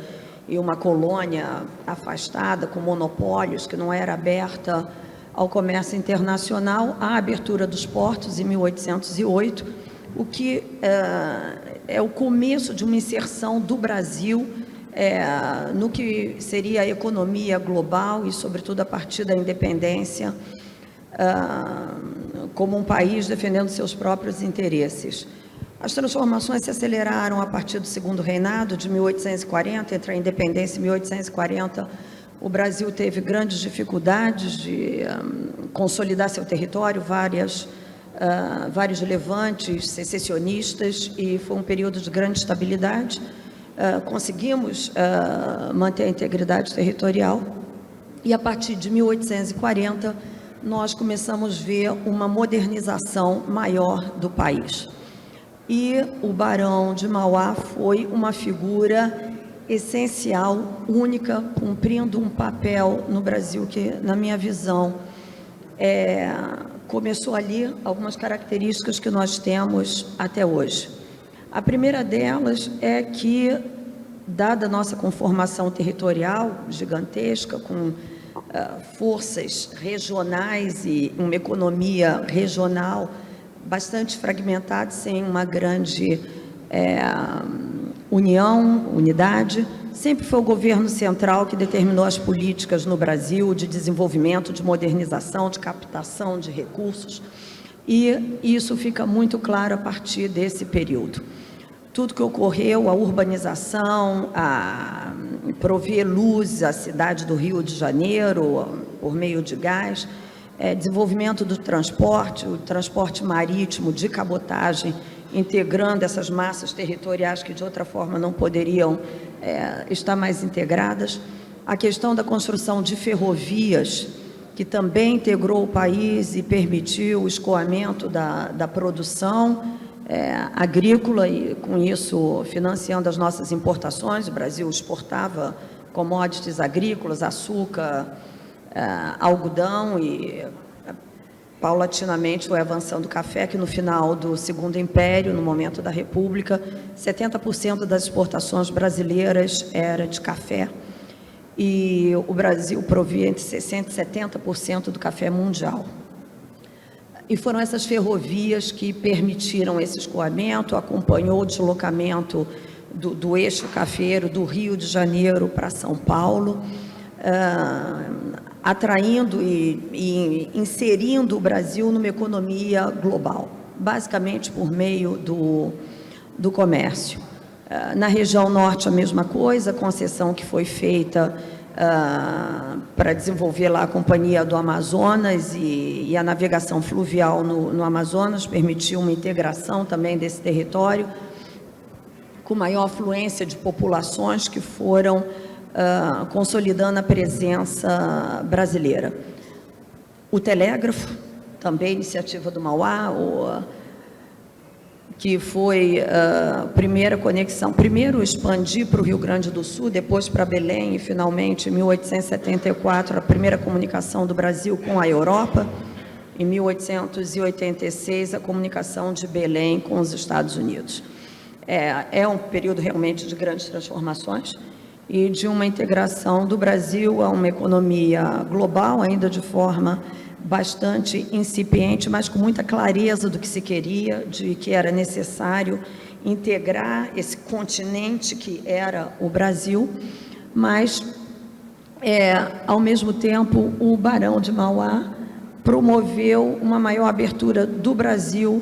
e uma colônia afastada, com monopólios, que não era aberta ao comércio internacional, a abertura dos portos em 1808, o que é o começo de uma inserção do Brasil no que seria a economia global e, sobretudo, a partir da independência, como um país defendendo seus próprios interesses. As transformações se aceleraram a partir do Segundo Reinado, de 1840, entre a independência e 1840, o Brasil teve grandes dificuldades de consolidar seu território, vários levantes secessionistas, e foi um período de grande estabilidade. Conseguimos manter a integridade territorial e, a partir de 1840, nós começamos a ver uma modernização maior do país. E o Barão de Mauá foi uma figura essencial, única, cumprindo um papel no Brasil que, na minha visão, começou ali algumas características que nós temos até hoje. A primeira delas é que, dada a nossa conformação territorial gigantesca, com forças regionais e uma economia regional bastante fragmentada, sem uma grande unidade, sempre foi o governo central que determinou as políticas no Brasil de desenvolvimento, de modernização, de captação de recursos, e isso fica muito claro a partir desse período. Tudo que ocorreu, a urbanização, a prover luz à cidade do Rio de Janeiro por meio de gás, desenvolvimento do transporte, o transporte marítimo de cabotagem, integrando essas massas territoriais que de outra forma não poderiam estar mais integradas. A questão da construção de ferrovias, que também integrou o país e permitiu o escoamento da produção agrícola e, com isso, financiando as nossas importações. O Brasil exportava commodities agrícolas, açúcar, algodão, e paulatinamente foi avançando o café, que no final do Segundo Império, no momento da República, 70% das exportações brasileiras era de café, e o Brasil provia entre 60% e 70% do café mundial. E foram essas ferrovias que permitiram esse escoamento, acompanhou o deslocamento do eixo cafeiro do Rio de Janeiro para São Paulo, atraindo e inserindo o Brasil numa economia global, basicamente por meio do comércio. Na região norte, a mesma coisa, a concessão que foi feita para desenvolver lá a Companhia do Amazonas e a navegação fluvial no Amazonas permitiu uma integração também desse território, com maior afluência de populações que foram consolidando a presença brasileira. O telégrafo, também iniciativa do Mauá, que foi a primeira conexão, primeiro expandir para o Rio Grande do Sul, depois para Belém e finalmente em 1874 a primeira comunicação do Brasil com a Europa, em 1886 a comunicação de Belém com os Estados Unidos. É um período realmente de grandes transformações e de uma integração do Brasil a uma economia global, ainda de forma bastante incipiente, mas com muita clareza do que se queria, de que era necessário integrar esse continente que era o Brasil, mas, ao mesmo tempo, o Barão de Mauá promoveu uma maior abertura do Brasil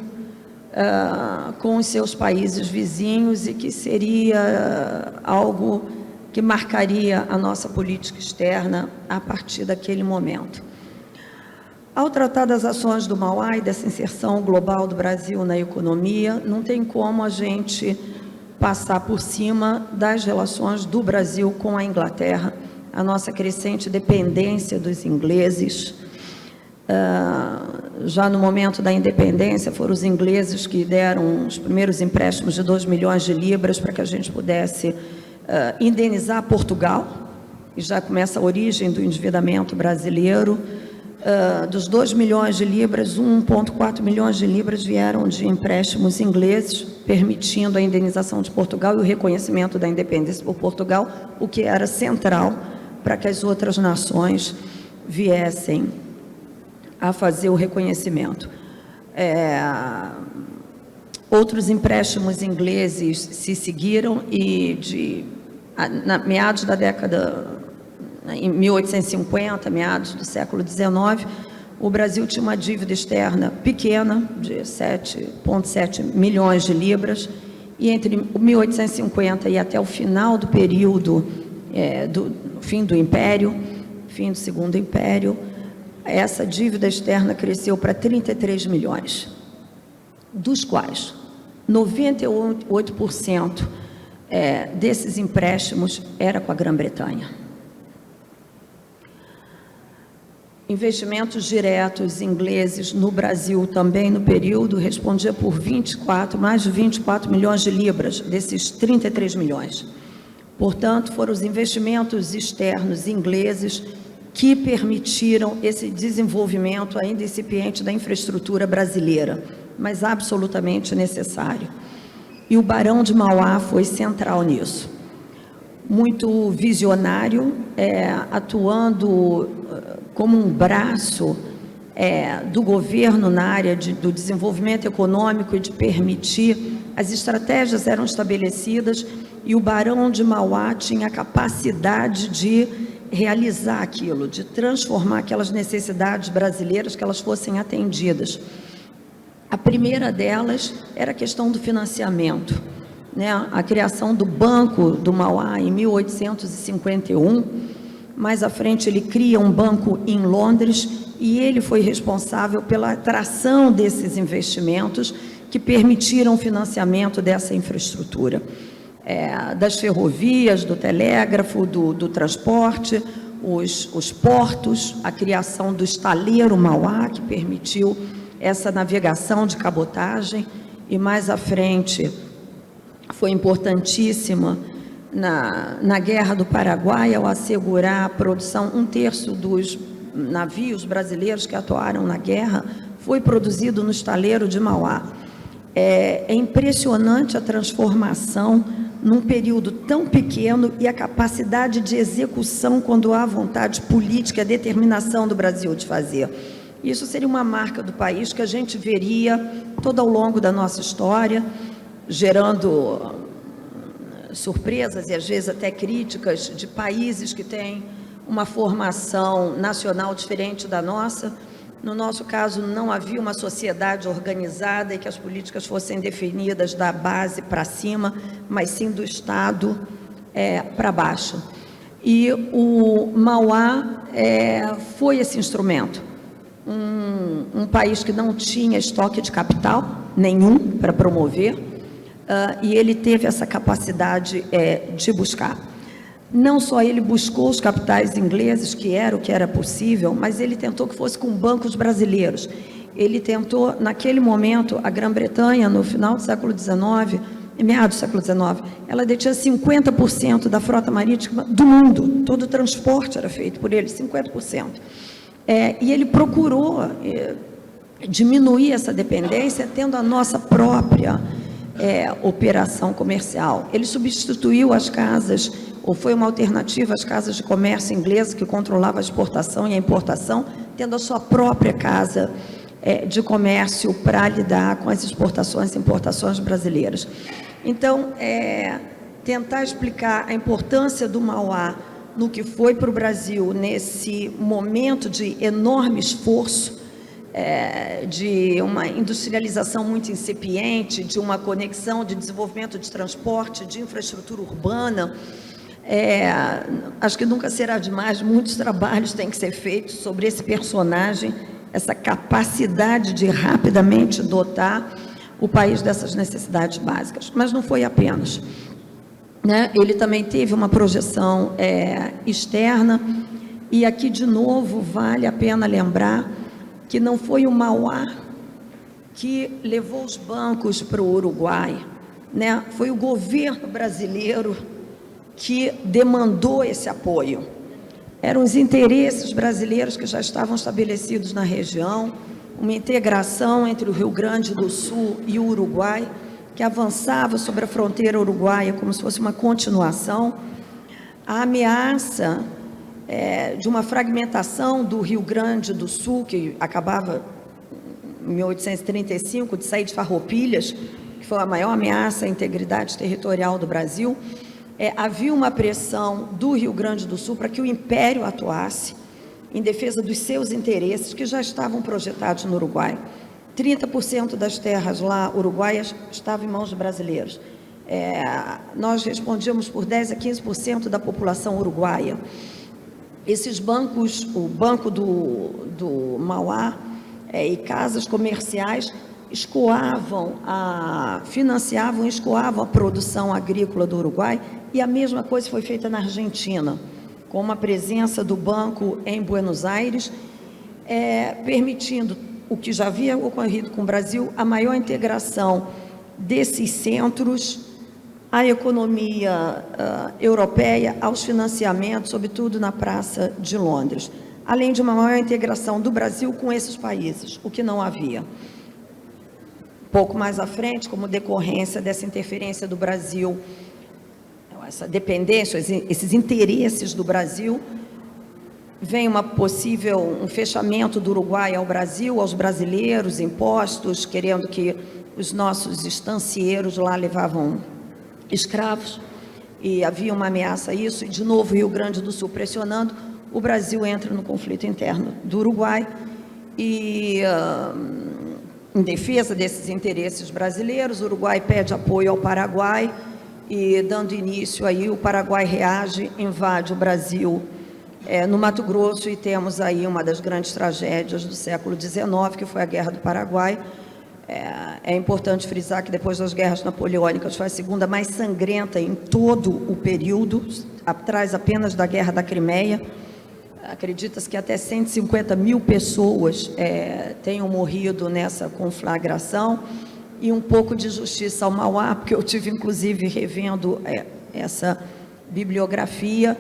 com os seus países vizinhos e que seria algo que marcaria a nossa política externa a partir daquele momento. Ao tratar das ações do Mauá e dessa inserção global do Brasil na economia, não tem como a gente passar por cima das relações do Brasil com a Inglaterra, a nossa crescente dependência dos ingleses. Já no momento da independência, foram os ingleses que deram os primeiros empréstimos de 2 milhões de libras para que a gente pudesse indenizar Portugal, e já começa a origem do endividamento brasileiro. Dos 2 milhões de libras, 1,4 milhões de libras vieram de empréstimos ingleses, permitindo a indenização de Portugal e o reconhecimento da independência por Portugal, o que era central para que as outras nações viessem a fazer o reconhecimento. Outros empréstimos ingleses se seguiram e, na meados da década, em 1850, meados do século XIX, o Brasil tinha uma dívida externa pequena, de 7,7 milhões de libras, e entre 1850 e até o final do período, do fim do Império, fim do Segundo Império, essa dívida externa cresceu para 33 milhões, dos quais 98% desses empréstimos era com a Grã-Bretanha. Investimentos diretos ingleses no Brasil também no período respondia por mais de 24 milhões de libras, desses 33 milhões. Portanto, foram os investimentos externos ingleses que permitiram esse desenvolvimento ainda incipiente da infraestrutura brasileira, mas absolutamente necessário. E o Barão de Mauá foi central nisso. Muito visionário, atuando como um braço do governo na área do desenvolvimento econômico e de permitir, as estratégias eram estabelecidas e o Barão de Mauá tinha a capacidade de realizar aquilo, de transformar aquelas necessidades brasileiras, que elas fossem atendidas. A primeira delas era a questão do financiamento, né? A criação do Banco do Mauá em 1851, mais à frente ele cria um banco em Londres e ele foi responsável pela atração desses investimentos que permitiram o financiamento dessa infraestrutura, das ferrovias, do telégrafo, do transporte, os portos, a criação do estaleiro Mauá, que permitiu essa navegação de cabotagem, e mais à frente foi importantíssima na Guerra do Paraguai, ao assegurar a produção, 1/3 dos navios brasileiros que atuaram na guerra foi produzido no estaleiro de Mauá. É impressionante a transformação num período tão pequeno e a capacidade de execução quando há vontade política, a determinação do Brasil de fazer. Isso seria uma marca do país que a gente veria todo ao longo da nossa história, gerando surpresas e às vezes até críticas de países que têm uma formação nacional diferente da nossa. No nosso caso, não havia uma sociedade organizada e que as políticas fossem definidas da base para cima, mas sim do Estado para baixo. E o Mauá foi esse instrumento. Um país que não tinha estoque de capital nenhum para promover, e ele teve essa capacidade de buscar. Não só ele buscou os capitais ingleses, que era o que era possível, mas ele tentou que fosse com bancos brasileiros. ele tentou, naquele momento, a Grã-Bretanha, no final do século XIX, meados do século XIX, ela detinha 50% da frota marítima do mundo. Todo o transporte era feito por ele, 50%. E ele procurou diminuir essa dependência, tendo a nossa própria operação comercial. Ele substituiu as casas, ou foi uma alternativa às casas de comércio inglesas, que controlava a exportação e a importação, tendo a sua própria casa de comércio para lidar com as exportações e importações brasileiras. Então, tentar explicar a importância do Mauá no que foi para o Brasil nesse momento de enorme esforço, de uma industrialização muito incipiente, de uma conexão de desenvolvimento de transporte, de infraestrutura urbana. Acho que nunca será demais, muitos trabalhos têm que ser feitos sobre esse personagem, essa capacidade de rapidamente dotar o país dessas necessidades básicas. Mas não foi apenas, né? Ele também teve uma projeção externa, e aqui, de novo, vale a pena lembrar que não foi o Mauá que levou os bancos para o Uruguai, né? Foi o governo brasileiro que demandou esse apoio. Eram os interesses brasileiros que já estavam estabelecidos na região, uma integração entre o Rio Grande do Sul e o Uruguai, que avançava sobre a fronteira uruguaia como se fosse uma continuação. A ameaça de uma fragmentação do Rio Grande do Sul, que acabava em 1835, de sair de Farroupilhas, que foi a maior ameaça à integridade territorial do Brasil. Havia uma pressão do Rio Grande do Sul para que o Império atuasse em defesa dos seus interesses, que já estavam projetados no Uruguai. 30% das terras lá uruguaias estavam em mãos de brasileiros. Nós respondíamos por 10% a 15% da população uruguaia. Esses bancos, o Banco do Mauá e casas comerciais, financiavam e escoavam a produção agrícola do Uruguai, e a mesma coisa foi feita na Argentina, com a presença do banco em Buenos Aires, permitindo o que já havia ocorrido com o Brasil, a maior integração desses centros à economia europeia, aos financiamentos, sobretudo na Praça de Londres, além de uma maior integração do Brasil com esses países, o que não havia. Pouco mais à frente, como decorrência dessa interferência do Brasil, essa dependência, esses interesses do Brasil, vem um fechamento do Uruguai ao Brasil, aos brasileiros, impostos, querendo que os nossos estancieiros lá levavam escravos, e havia uma ameaça a isso, e de novo o Rio Grande do Sul pressionando, o Brasil entra no conflito interno do Uruguai, e em defesa desses interesses brasileiros, o Uruguai pede apoio ao Paraguai, e dando início aí, o Paraguai reage, invade o Brasil no Mato Grosso, e temos aí uma das grandes tragédias do século XIX, que foi a Guerra do Paraguai. É importante frisar que depois das guerras napoleônicas foi a segunda mais sangrenta em todo o período, atrás apenas da Guerra da Crimeia. Acredita-se que até 150 mil pessoas tenham morrido nessa conflagração, e um pouco de justiça ao Mauá, porque eu tive, inclusive, revendo essa bibliografia.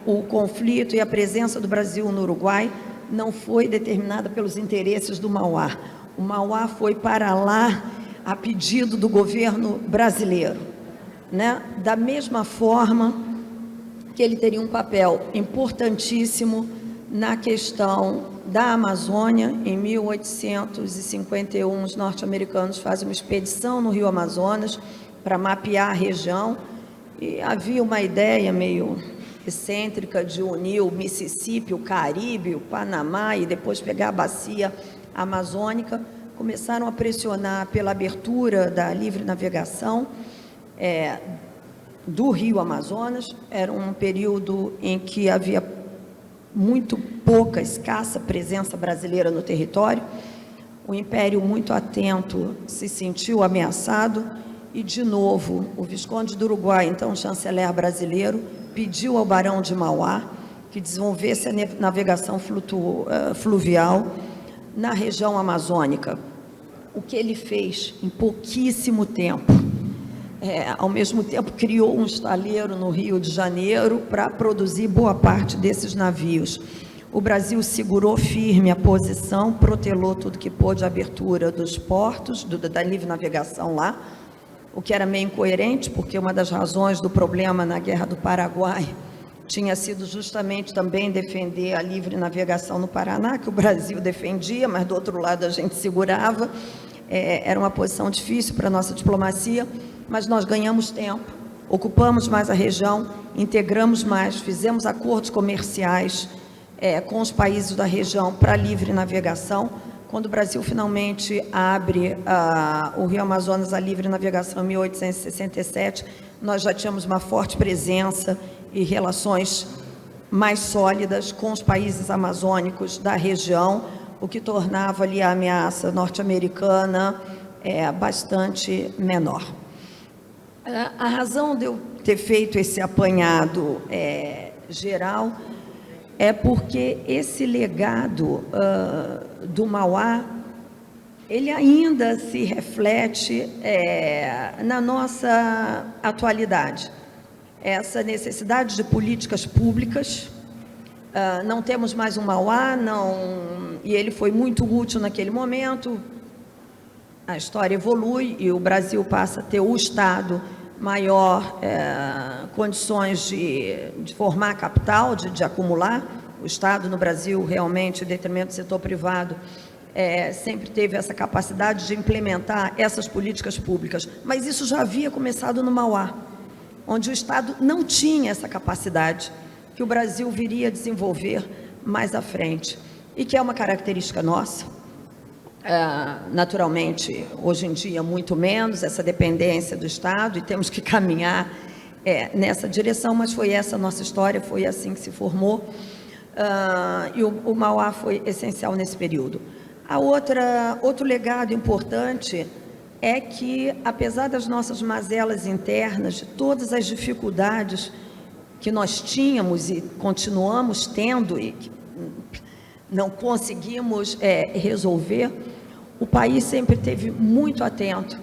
O conflito e a presença do Brasil no Uruguai não foi determinada pelos interesses do Mauá. O Mauá foi para lá a pedido do governo brasileiro, né? Da mesma forma que ele teria um papel importantíssimo na questão da Amazônia. Em 1851, os norte-americanos fazem uma expedição no Rio Amazonas para mapear a região, e havia uma ideia meio excêntrica de unir o Mississippi, o Caribe, o Panamá, e depois pegar a bacia amazônica. Começaram a pressionar pela abertura da livre navegação do Rio Amazonas. Era um período em que havia muito pouca, escassa presença brasileira no território. O Império, muito atento, se sentiu ameaçado, e, de novo, o Visconde do Uruguai, então chanceler brasileiro, pediu ao Barão de Mauá que desenvolvesse a navegação fluvial na região amazônica, o que ele fez em pouquíssimo tempo. Ao mesmo tempo, criou um estaleiro no Rio de Janeiro para produzir boa parte desses navios. O Brasil segurou firme a posição, protelou tudo que pôde a abertura dos portos, da livre navegação lá, o que era meio incoerente, porque uma das razões do problema na Guerra do Paraguai tinha sido justamente também defender a livre navegação no Paraná, que o Brasil defendia, mas do outro lado a gente segurava. Era uma posição difícil para a nossa diplomacia, mas nós ganhamos tempo, ocupamos mais a região, integramos mais, fizemos acordos comerciais com os países da região para livre navegação. Quando o Brasil finalmente abre o Rio Amazonas à livre navegação em 1867, nós já tínhamos uma forte presença e relações mais sólidas com os países amazônicos da região, o que tornava ali a ameaça norte-americana bastante menor. A razão de eu ter feito esse apanhado geral é porque esse legado do Mauá, ele ainda se reflete na nossa atualidade. Essa necessidade de políticas públicas, não temos mais um Mauá, e ele foi muito útil naquele momento. A história evolui e o Brasil passa a ter o Estado maior condições de formar capital, de acumular. O Estado no Brasil, realmente, em detrimento do setor privado, sempre teve essa capacidade de implementar essas políticas públicas. Mas isso já havia começado no Mauá, onde o Estado não tinha essa capacidade, que o Brasil viria a desenvolver mais à frente, e que é uma característica nossa. Naturalmente, hoje em dia, muito menos essa dependência do Estado, e temos que caminhar nessa direção, mas foi essa a nossa história, foi assim que se formou, e o Mauá foi essencial nesse período. Outro legado importante é que, apesar das nossas mazelas internas, de todas as dificuldades que nós tínhamos e continuamos tendo e que não conseguimos resolver, o país sempre esteve muito atento,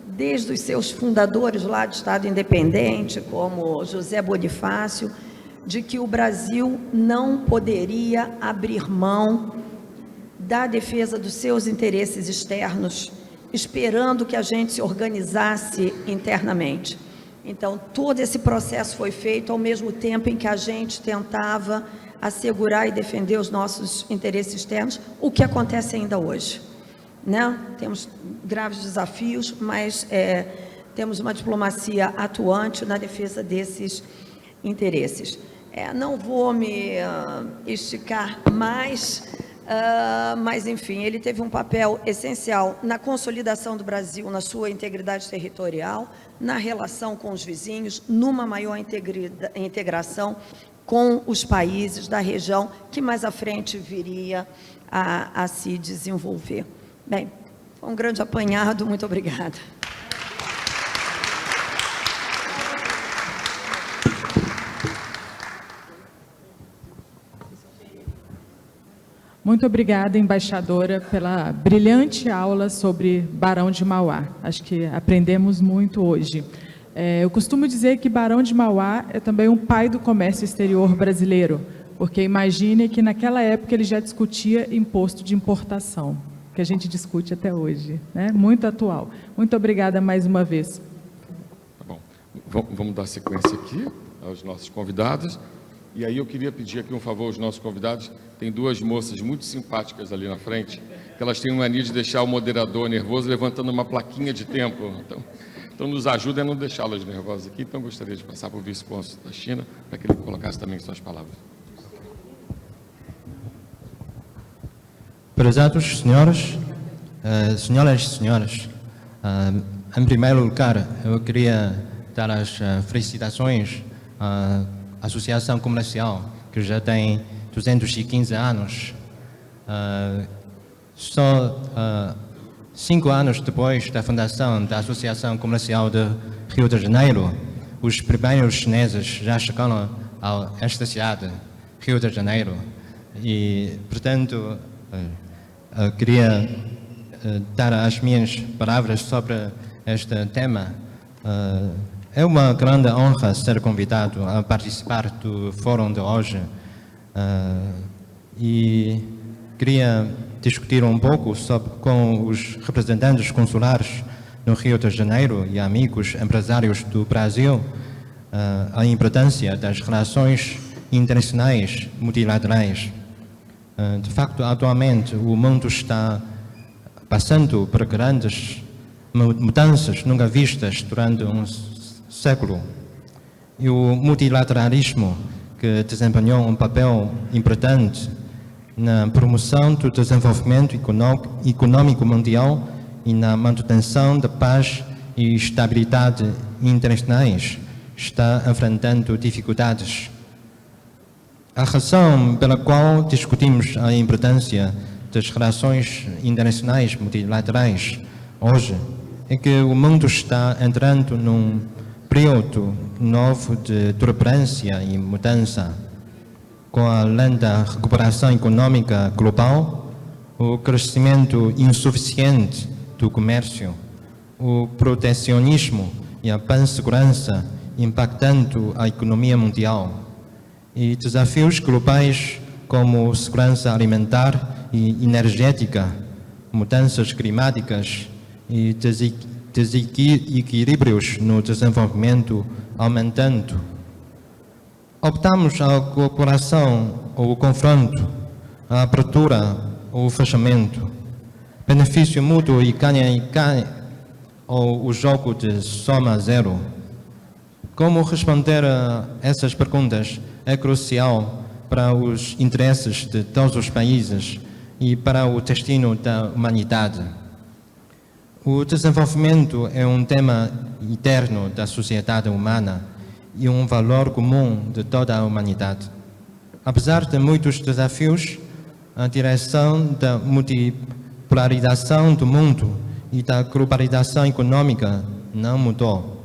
desde os seus fundadores lá do Estado Independente, como José Bonifácio, de que o Brasil não poderia abrir mão da defesa dos seus interesses externos, esperando que a gente se organizasse internamente. Então, todo esse processo foi feito ao mesmo tempo em que a gente tentava assegurar e defender os nossos interesses externos, o que acontece ainda hoje, né? Temos graves desafios, mas temos uma diplomacia atuante na defesa desses interesses. Não vou me esticar mais, mas, enfim, ele teve um papel essencial na consolidação do Brasil, na sua integridade territorial, na relação com os vizinhos, numa maior integração com os países da região, que mais à frente viria a se desenvolver. Bem, foi um grande apanhado, muito obrigada. Muito obrigada, embaixadora, pela brilhante aula sobre Barão de Mauá. Acho que aprendemos muito hoje. Eu costumo dizer que Barão de Mauá é também um pai do comércio exterior brasileiro, porque imagine que naquela época ele já discutia imposto de importação, que a gente discute até hoje, né? Muito atual. Muito obrigada mais uma vez. Tá bom. Vamos dar sequência aqui aos nossos convidados. E aí eu queria pedir aqui um favor aos nossos convidados. Tem duas moças muito simpáticas ali na frente, que elas têm uma mania de deixar o moderador nervoso levantando uma plaquinha de tempo. Então nos ajuda a não deixá-las nervosas aqui. Então gostaria de passar para o vice-cônsul da China, para que ele colocasse também suas palavras. Prezados senhores, senhoras e senhores, em primeiro lugar, eu queria dar as felicitações à Associação Comercial, que já tem 215 anos. Só 5 anos depois da fundação da Associação Comercial de Rio de Janeiro, os primeiros chineses já chegaram a esta cidade, Rio de Janeiro, e, portanto, queria dar as minhas palavras sobre este tema. É uma grande honra ser convidado a participar do fórum de hoje e queria discutir um pouco com os representantes consulares no Rio de Janeiro e amigos empresários do Brasil a importância das relações internacionais multilaterais. De facto, atualmente o mundo está passando por grandes mudanças nunca vistas durante um século. E o multilateralismo, que desempenhou um papel importante na promoção do desenvolvimento econômico mundial e na manutenção da paz e estabilidade internacionais, está enfrentando dificuldades. A razão pela qual discutimos a importância das relações internacionais multilaterais hoje é que o mundo está entrando num período novo de turbulência e mudança. Com a lenta recuperação econômica global, o crescimento insuficiente do comércio, o protecionismo e a pansegurança impactando a economia mundial, e desafios globais como segurança alimentar e energética, mudanças climáticas e desequilíbrios no desenvolvimento aumentando. Optamos a cooperação ou o confronto, a abertura ou o fechamento, benefício mútuo e ganha ou o jogo de soma zero. Como responder a essas perguntas é crucial para os interesses de todos os países e para o destino da humanidade. O desenvolvimento é um tema eterno da sociedade humana e um valor comum de toda a humanidade. Apesar de muitos desafios, a direção da multipolarização do mundo e da globalização econômica não mudou.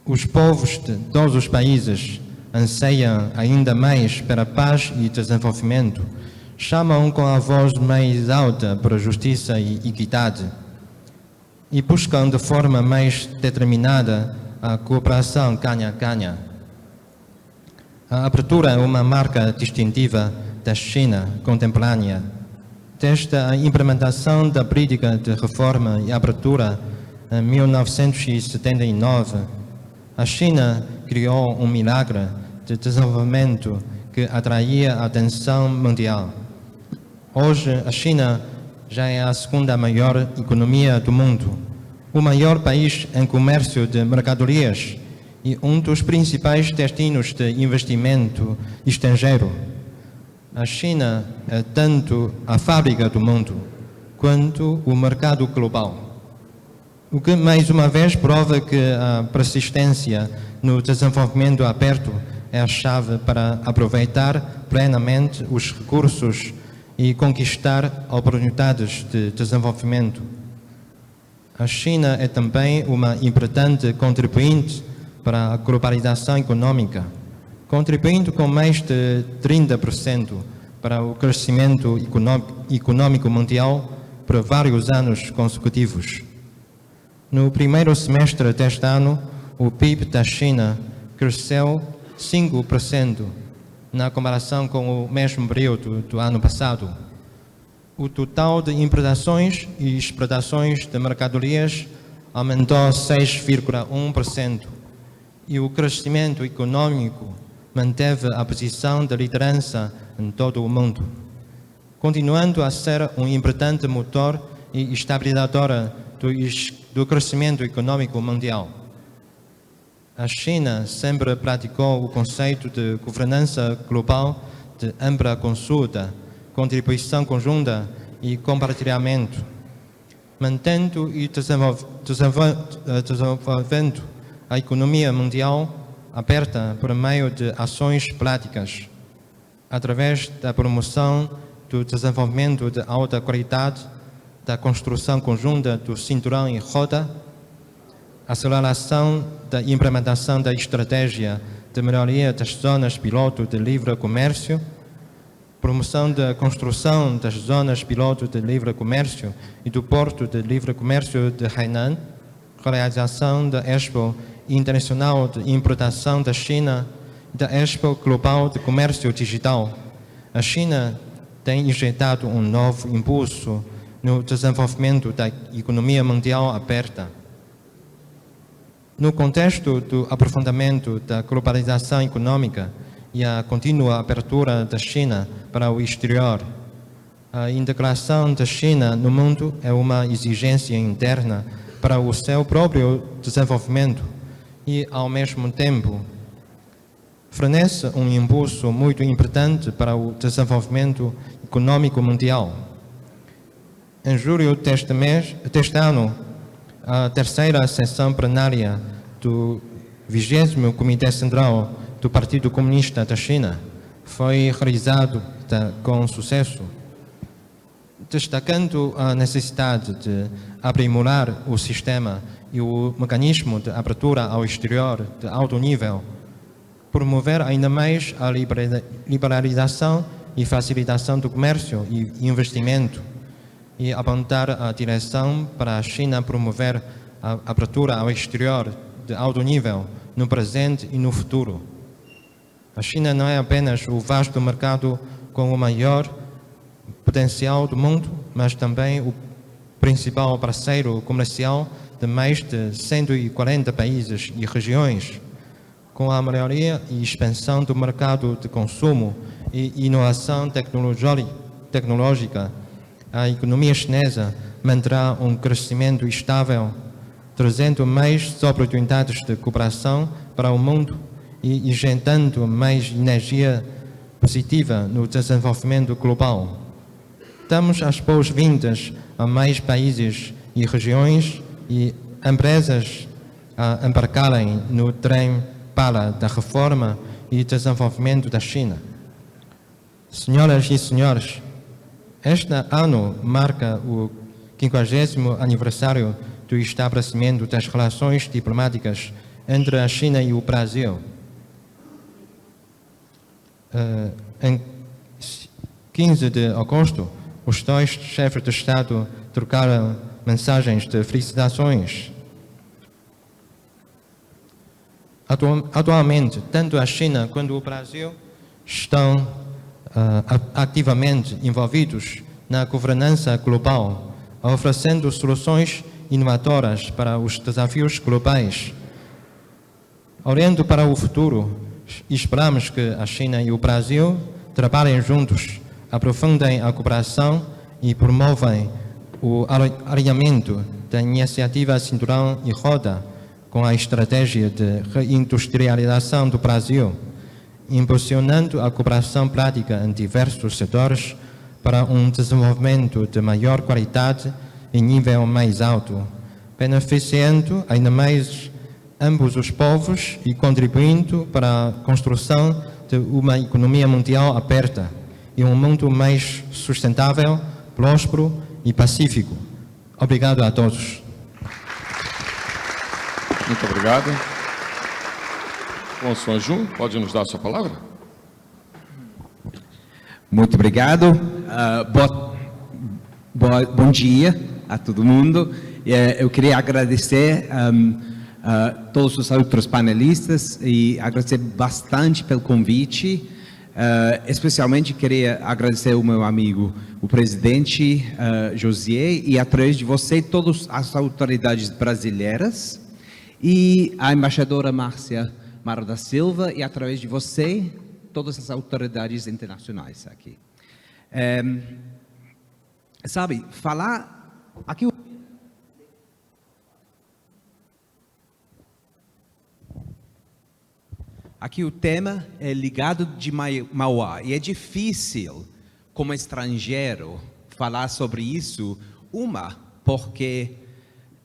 Os povos de todos os países anseiam ainda mais pela paz e desenvolvimento, chamam com a voz mais alta por justiça e equidade e buscam de forma mais determinada a cooperação ganha-ganha. A abertura é uma marca distintiva da China contemporânea. Desde a implementação da política de reforma e abertura em 1979, a China criou um milagre de desenvolvimento que atraía a atenção mundial. Hoje, a China já é a segunda maior economia do mundo, o maior país em comércio de mercadorias e um dos principais destinos de investimento estrangeiro. A China é tanto a fábrica do mundo quanto o mercado global. O que mais uma vez prova que a persistência no desenvolvimento aberto é a chave para aproveitar plenamente os recursos e conquistar oportunidades de desenvolvimento. A China é também uma importante contribuinte para a globalização econômica, contribuindo com mais de 30% para o crescimento econômico mundial por vários anos consecutivos. No primeiro semestre deste ano, o PIB da China cresceu 5% na comparação com o mesmo período do ano passado. O total de importações e exportações de mercadorias aumentou 6,1% e o crescimento econômico manteve a posição de liderança em todo o mundo, continuando a ser um importante motor e estabilizador do crescimento econômico mundial. A China sempre praticou o conceito de governança global de ampla consulta, contribuição conjunta e compartilhamento, mantendo e desenvolvendo a economia mundial aberta por meio de ações práticas, através da promoção do desenvolvimento de alta qualidade, da construção conjunta do cinturão e roda, aceleração da implementação da estratégia de melhoria das zonas piloto de livre comércio, promoção da construção das zonas piloto de livre comércio e do Porto de Livre Comércio de Hainan, realização da Expo Internacional de Importação da China e da Expo Global de Comércio Digital. A China tem injetado um novo impulso no desenvolvimento da economia mundial aberta. No contexto do aprofundamento da globalização econômica e a contínua abertura da China para o exterior, a integração da China no mundo é uma exigência interna para o seu próprio desenvolvimento e, ao mesmo tempo, fornece um impulso muito importante para o desenvolvimento econômico mundial. Em julho deste ano, a terceira sessão plenária do 20º Comitê Central do Partido Comunista da China foi realizada com sucesso, destacando a necessidade de aprimorar o sistema e o mecanismo de abertura ao exterior de alto nível, promover ainda mais a liberalização e facilitação do comércio e investimento, e apontar a direção para a China promover a abertura ao exterior de alto nível no presente e no futuro. A China não é apenas o vasto mercado com o maior potencial do mundo, mas também o principal parceiro comercial de mais de 140 países e regiões. Com a melhoria e expansão do mercado de consumo e inovação tecnológica, a economia chinesa manterá um crescimento estável, trazendo mais oportunidades de cooperação para o mundo e injetando mais energia positiva no desenvolvimento global. Damos as boas-vindas a mais países e regiões e empresas a embarcarem no trem bala da reforma e desenvolvimento da China. Senhoras e senhores, este ano marca o 50º aniversário do estabelecimento das relações diplomáticas entre a China e o Brasil. Em 15 de agosto, os dois chefes de Estado trocaram mensagens de felicitações. Atualmente, tanto a China quanto o Brasil estão ativamente envolvidos na governança global, oferecendo soluções inovadoras para os desafios globais. Olhando para o futuro, esperamos que a China e o Brasil trabalhem juntos, aprofundem a cooperação e promovem o alinhamento da iniciativa Cinturão e Roda com a estratégia de reindustrialização do Brasil, impulsionando a cooperação prática em diversos setores para um desenvolvimento de maior qualidade e nível mais alto, beneficiando ainda mais ambos os povos e contribuindo para a construção de uma economia mundial aberta e um mundo mais sustentável, próspero e pacífico. Obrigado a todos. Muito obrigado. François Jun, pode nos dar a sua palavra? Muito obrigado. Bom dia a todo mundo. Eu queria agradecer a todos os outros panelistas e agradecer bastante pelo convite. Especialmente queria agradecer ao meu amigo, o presidente Josier, e através de você, todas as autoridades brasileiras, e a embaixadora Márcia Mara da Silva, e através de você, todas as autoridades internacionais aqui. Sabe, falar... Aqui o tema é ligado de Mauá, e é difícil, como estrangeiro, falar sobre isso, porque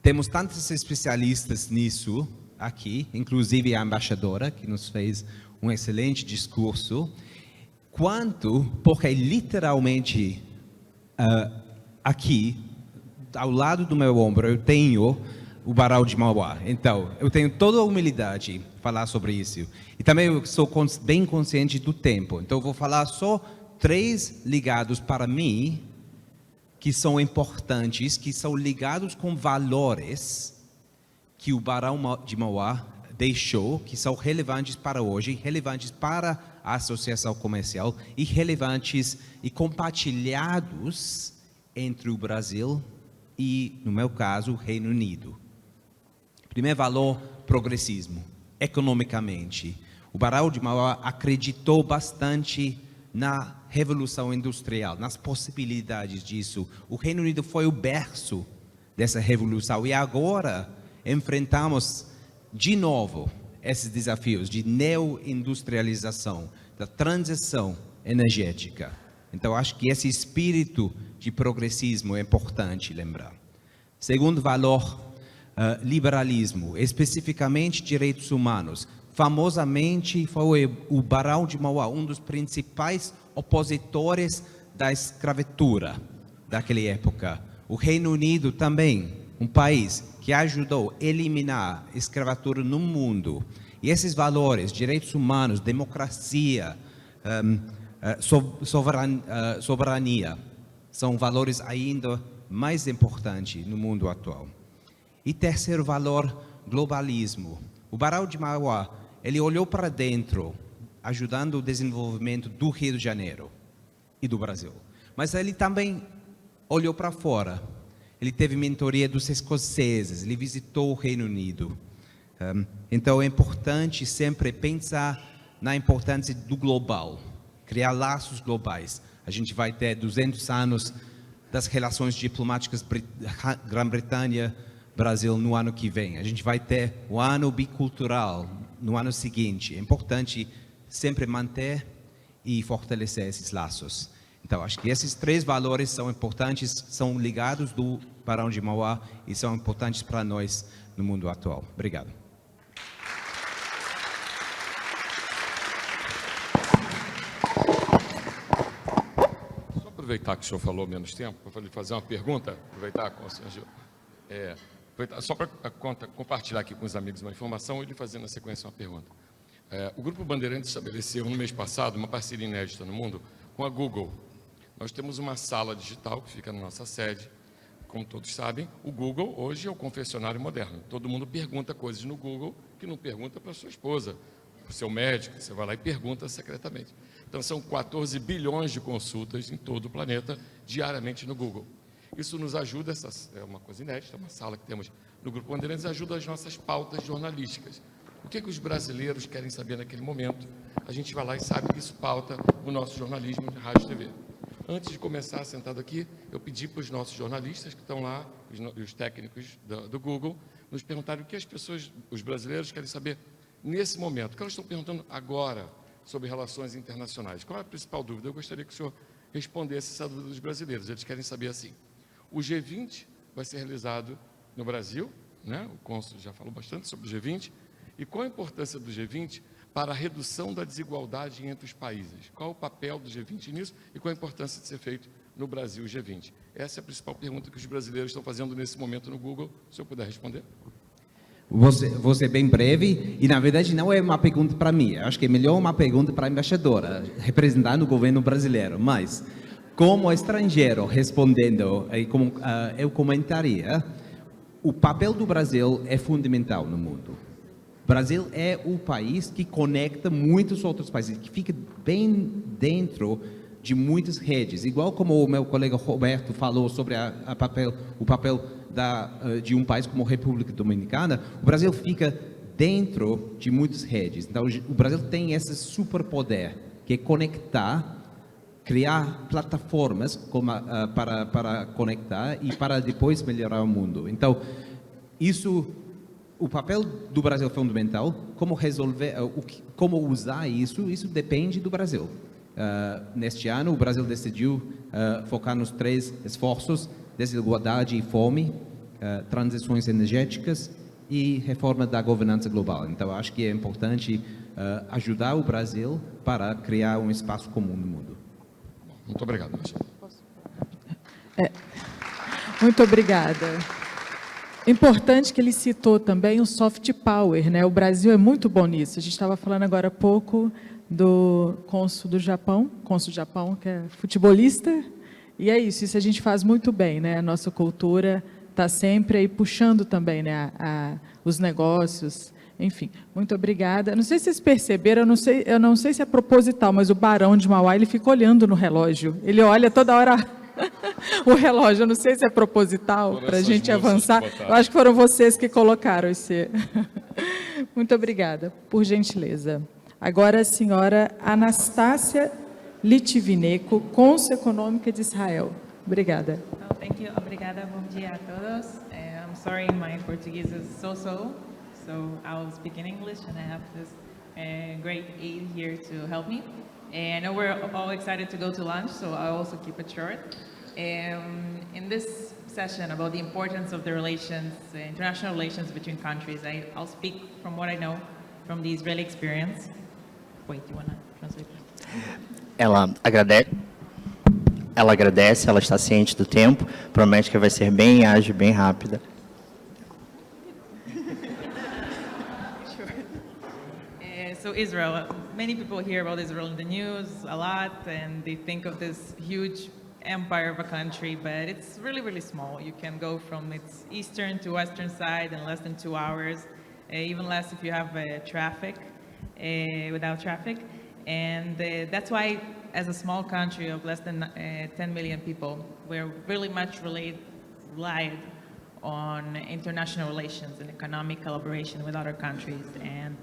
temos tantos especialistas nisso aqui, inclusive a embaixadora, que nos fez um excelente discurso, quanto porque literalmente aqui, ao lado do meu ombro, eu tenho o Barão de Mauá. Então, eu tenho toda a humildade de falar sobre isso. E também eu sou bem consciente do tempo. Então, eu vou falar só 3 ligados para mim, que são importantes, que são ligados com valores que o Barão de Mauá deixou, que são relevantes para hoje, relevantes para a associação comercial e relevantes e compartilhados entre o Brasil e, no meu caso, o Reino Unido. Primeiro valor, progressismo, economicamente. O Barão de Mauá acreditou bastante na Revolução Industrial, nas possibilidades disso. O Reino Unido foi o berço dessa revolução e agora enfrentamos de novo esses desafios de neoindustrialização, da transição energética. Então, acho que esse espírito de progressismo é importante lembrar. Segundo valor, liberalismo, especificamente direitos humanos. Famosamente foi o Barão de Mauá um dos principais opositores da escravatura daquela época. O Reino Unido também, um país que ajudou a eliminar a escravatura no mundo. E esses valores, direitos humanos, democracia, soberania, são valores ainda mais importantes no mundo atual. E terceiro valor, globalismo. O Barão de Mauá, ele olhou para dentro, ajudando o desenvolvimento do Rio de Janeiro e do Brasil. Mas ele também olhou para fora. Ele teve mentoria dos escoceses, ele visitou o Reino Unido. Então é importante sempre pensar na importância do global, criar laços globais. A gente vai ter 200 anos das relações diplomáticas Grã-Bretanha, Brasil no ano que vem. A gente vai ter o ano bicultural no ano seguinte. É importante sempre manter e fortalecer esses laços. Então, acho que esses 3 valores são importantes, são ligados do Barão de Mauá e são importantes para nós no mundo atual. Obrigado. Só aproveitar que o senhor falou menos tempo, para lhe fazer uma pergunta, aproveitar com o senhor Gil. Só para compartilhar aqui com os amigos uma informação e lhe fazer na sequência uma pergunta. O Grupo Bandeirantes estabeleceu no mês passado uma parceria inédita no mundo com a Google. Nós temos uma sala digital que fica na nossa sede. Como todos sabem, o Google hoje é o confessionário moderno. Todo mundo pergunta coisas no Google que não pergunta para a sua esposa, para o seu médico. Você vai lá e pergunta secretamente. Então, são 14 bilhões de consultas em todo o planeta, diariamente no Google. Isso nos ajuda, essa é uma coisa inédita, uma sala que temos no Grupo Bandeirantes, ajuda as nossas pautas jornalísticas. O que os brasileiros querem saber naquele momento? A gente vai lá e sabe que isso pauta o nosso jornalismo de rádio e TV. Antes de começar, sentado aqui, eu pedi para os nossos jornalistas que estão lá, os técnicos do Google, nos perguntarem o que as pessoas, os brasileiros, querem saber nesse momento. O que elas estão perguntando agora sobre relações internacionais? Qual é a principal dúvida? Eu gostaria que o senhor respondesse essa dúvida dos brasileiros. Eles querem saber assim: o G20 vai ser realizado no Brasil, né? O cônsul já falou bastante sobre o G20. E qual a importância do G20 para a redução da desigualdade entre os países? Qual o papel do G20 nisso e qual a importância de ser feito no Brasil o G20? Essa é a principal pergunta que os brasileiros estão fazendo nesse momento no Google. Se eu puder responder. Vou ser bem breve, e na verdade não é uma pergunta para mim, acho que é melhor uma pergunta para a embaixadora, representando o governo brasileiro, mas como estrangeiro, respondendo, como eu comentaria, o papel do Brasil é fundamental no mundo. O Brasil é o país que conecta muitos outros países, que fica bem dentro de muitas redes, igual como o meu colega Roberto falou sobre o papel de um país como a República Dominicana. O Brasil fica dentro de muitas redes. Então, o Brasil tem esse superpoder, que é conectar, criar plataformas para conectar e para depois melhorar o mundo. Então, o papel do Brasil é fundamental. Como resolver, como usar isso depende do Brasil. Neste ano, o Brasil decidiu focar nos 3 esforços: desigualdade e fome, transições energéticas e reforma da governança global. Então, acho que é importante ajudar o Brasil para criar um espaço comum no mundo. Muito obrigado. Muito obrigada. Importante que ele citou também o soft power, né? O Brasil é muito bom nisso. A gente estava falando agora há pouco do cônsul do Japão, que é futebolista, e é isso a gente faz muito bem, né? A nossa cultura está sempre aí puxando também, né? Os negócios, enfim. Muito obrigada. Não sei se vocês perceberam, eu não sei se é proposital, mas o Barão de Mauá, ele fica olhando no relógio. Ele olha toda hora o relógio. Eu não sei se é proposital para a gente avançar. Eu acho que foram vocês que colocaram esse. Muito obrigada, por gentileza. Agora a senhora Anastácia Litvineco, cônsul econômica de Israel. Obrigada. Oh, thank you. Obrigada. Bom dia a todos. I'm sorry, my Portuguese is so I'll speak in English, and I have this great aide here to help me. And I know we're all excited to go to lunch, so I'll also keep it short. In this session about the importance of the relations, international relations between countries, I'll speak from what I know from the Israeli experience. Wait, do you want to translate? Ela agradece, ela está ciente do tempo, promete que vai ser bem ágil, bem rápida. So Israel, many people hear about Israel in the news a lot, and they think of this huge empire of a country, but it's really, really small. You can go from its eastern to western side in less than 2 hours, even less if you have traffic, without traffic. And that's why, as a small country of less than 10 million people, we're really much relied on international relations and economic collaboration with other countries. And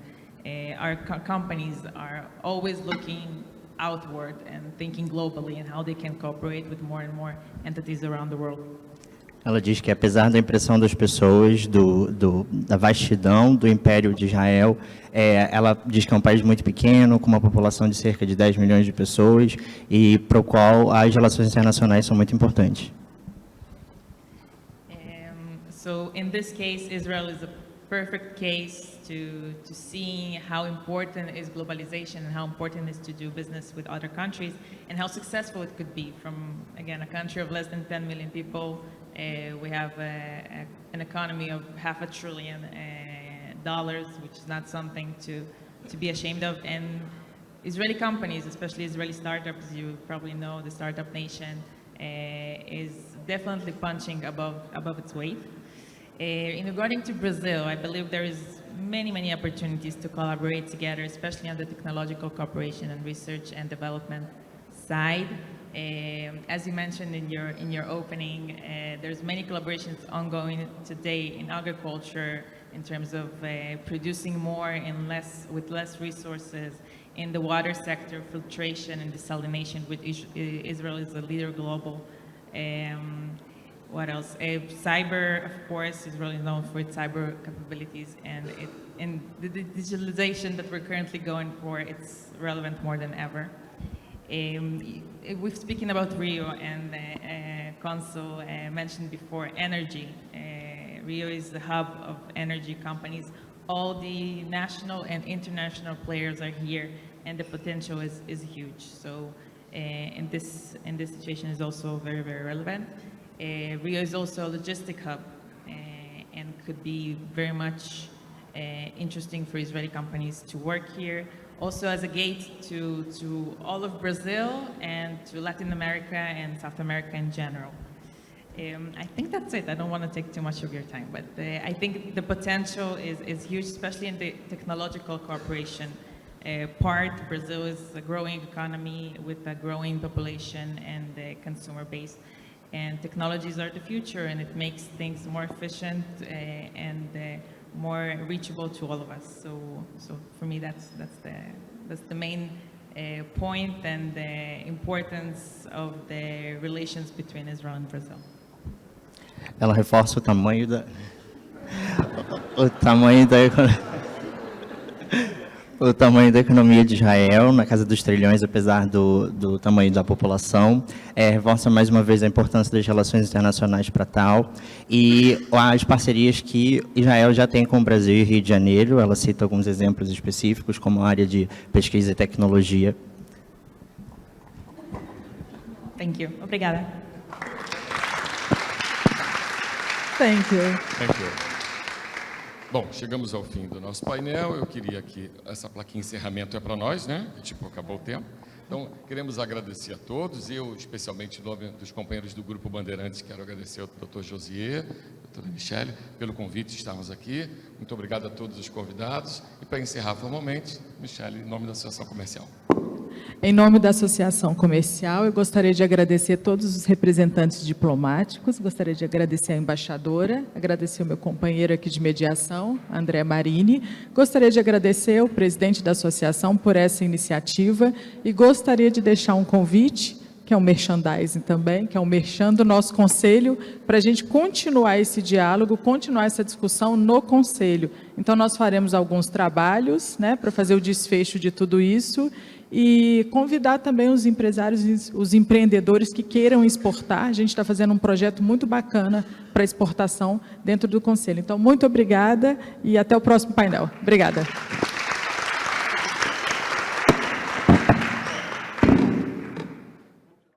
our companies are always looking outward and thinking globally and how they can cooperate with more and more entities around the world. Ela diz que, apesar da impressão das pessoas da vastidão do Império de Israel, ela diz que é um país muito pequeno, com uma população de cerca de 10 milhões de pessoas, e para o qual as relações internacionais são muito importantes. So in this case, Israel is a perfect case to seeing how important is globalization and how important it is to do business with other countries and how successful it could be. From, again, a country of less than 10 million people, we have an economy of $500 billion, which is not something to be ashamed of. And Israeli companies, especially Israeli startups, you probably know the startup nation is definitely punching above its weight. In regarding to Brazil, I believe there is many opportunities to collaborate together, especially on the technological cooperation and research and development side. As you mentioned in your opening, there's many collaborations ongoing today in agriculture in terms of producing more and with less resources. In the water sector, filtration and desalination, with Israel is a leader global. What else? Cyber, of course, is really known for its cyber capabilities, and the digitalization that we're currently going for, it's relevant more than ever. We're speaking about Rio, and Consul mentioned before energy. Rio is the hub of energy companies. All the national and international players are here, and the potential is huge. So, in this situation is also very relevant. Rio is also a logistic hub and could be very much interesting for Israeli companies to work here. Also as a gate to all of Brazil and to Latin America and South America in general. I think that's it. I don't want to take too much of your time, but I think the potential is huge, especially in the technological cooperation part. Brazil is a growing economy with a growing population and a consumer base. And technologies are the future, and it makes things more efficient and more reachable to all of us. So for me, that's the main point and the importance of the relations between Israel and Brazil. Ela reforça o tamanho da economia de Israel, na casa dos trilhões, apesar do tamanho da população. Reforça mais uma vez a importância das relações internacionais para tal, e as parcerias que Israel já tem com o Brasil e Rio de Janeiro. Ela cita alguns exemplos específicos, como a área de pesquisa e tecnologia. Thank you. Obrigada. Thank you. Thank you. Bom, chegamos ao fim do nosso painel. Eu queria que essa plaquinha de encerramento é para nós, né? Tipo, acabou o tempo. Então, queremos agradecer a todos. Eu, especialmente, em nome dos companheiros do Grupo Bandeirantes, quero agradecer ao Dr. Josier, doutora Michele, pelo convite de estarmos aqui. Muito obrigado a todos os convidados. E, para encerrar formalmente, Michele, em nome da Associação Comercial. Em nome da Associação Comercial, eu gostaria de agradecer a todos os representantes diplomáticos, gostaria de agradecer a embaixadora, agradecer o meu companheiro aqui de mediação, André Marini, gostaria de agradecer ao presidente da associação por essa iniciativa e gostaria de deixar um convite, que é um merchandising também, que é um merchan do nosso conselho, para a gente continuar esse diálogo, continuar essa discussão no conselho. Então, nós faremos alguns trabalhos, né, para fazer o desfecho de tudo isso, e convidar também os empresários, os empreendedores que queiram exportar. A gente está fazendo um projeto muito bacana para exportação dentro do Conselho. Então, muito obrigada e até o próximo painel. Obrigada.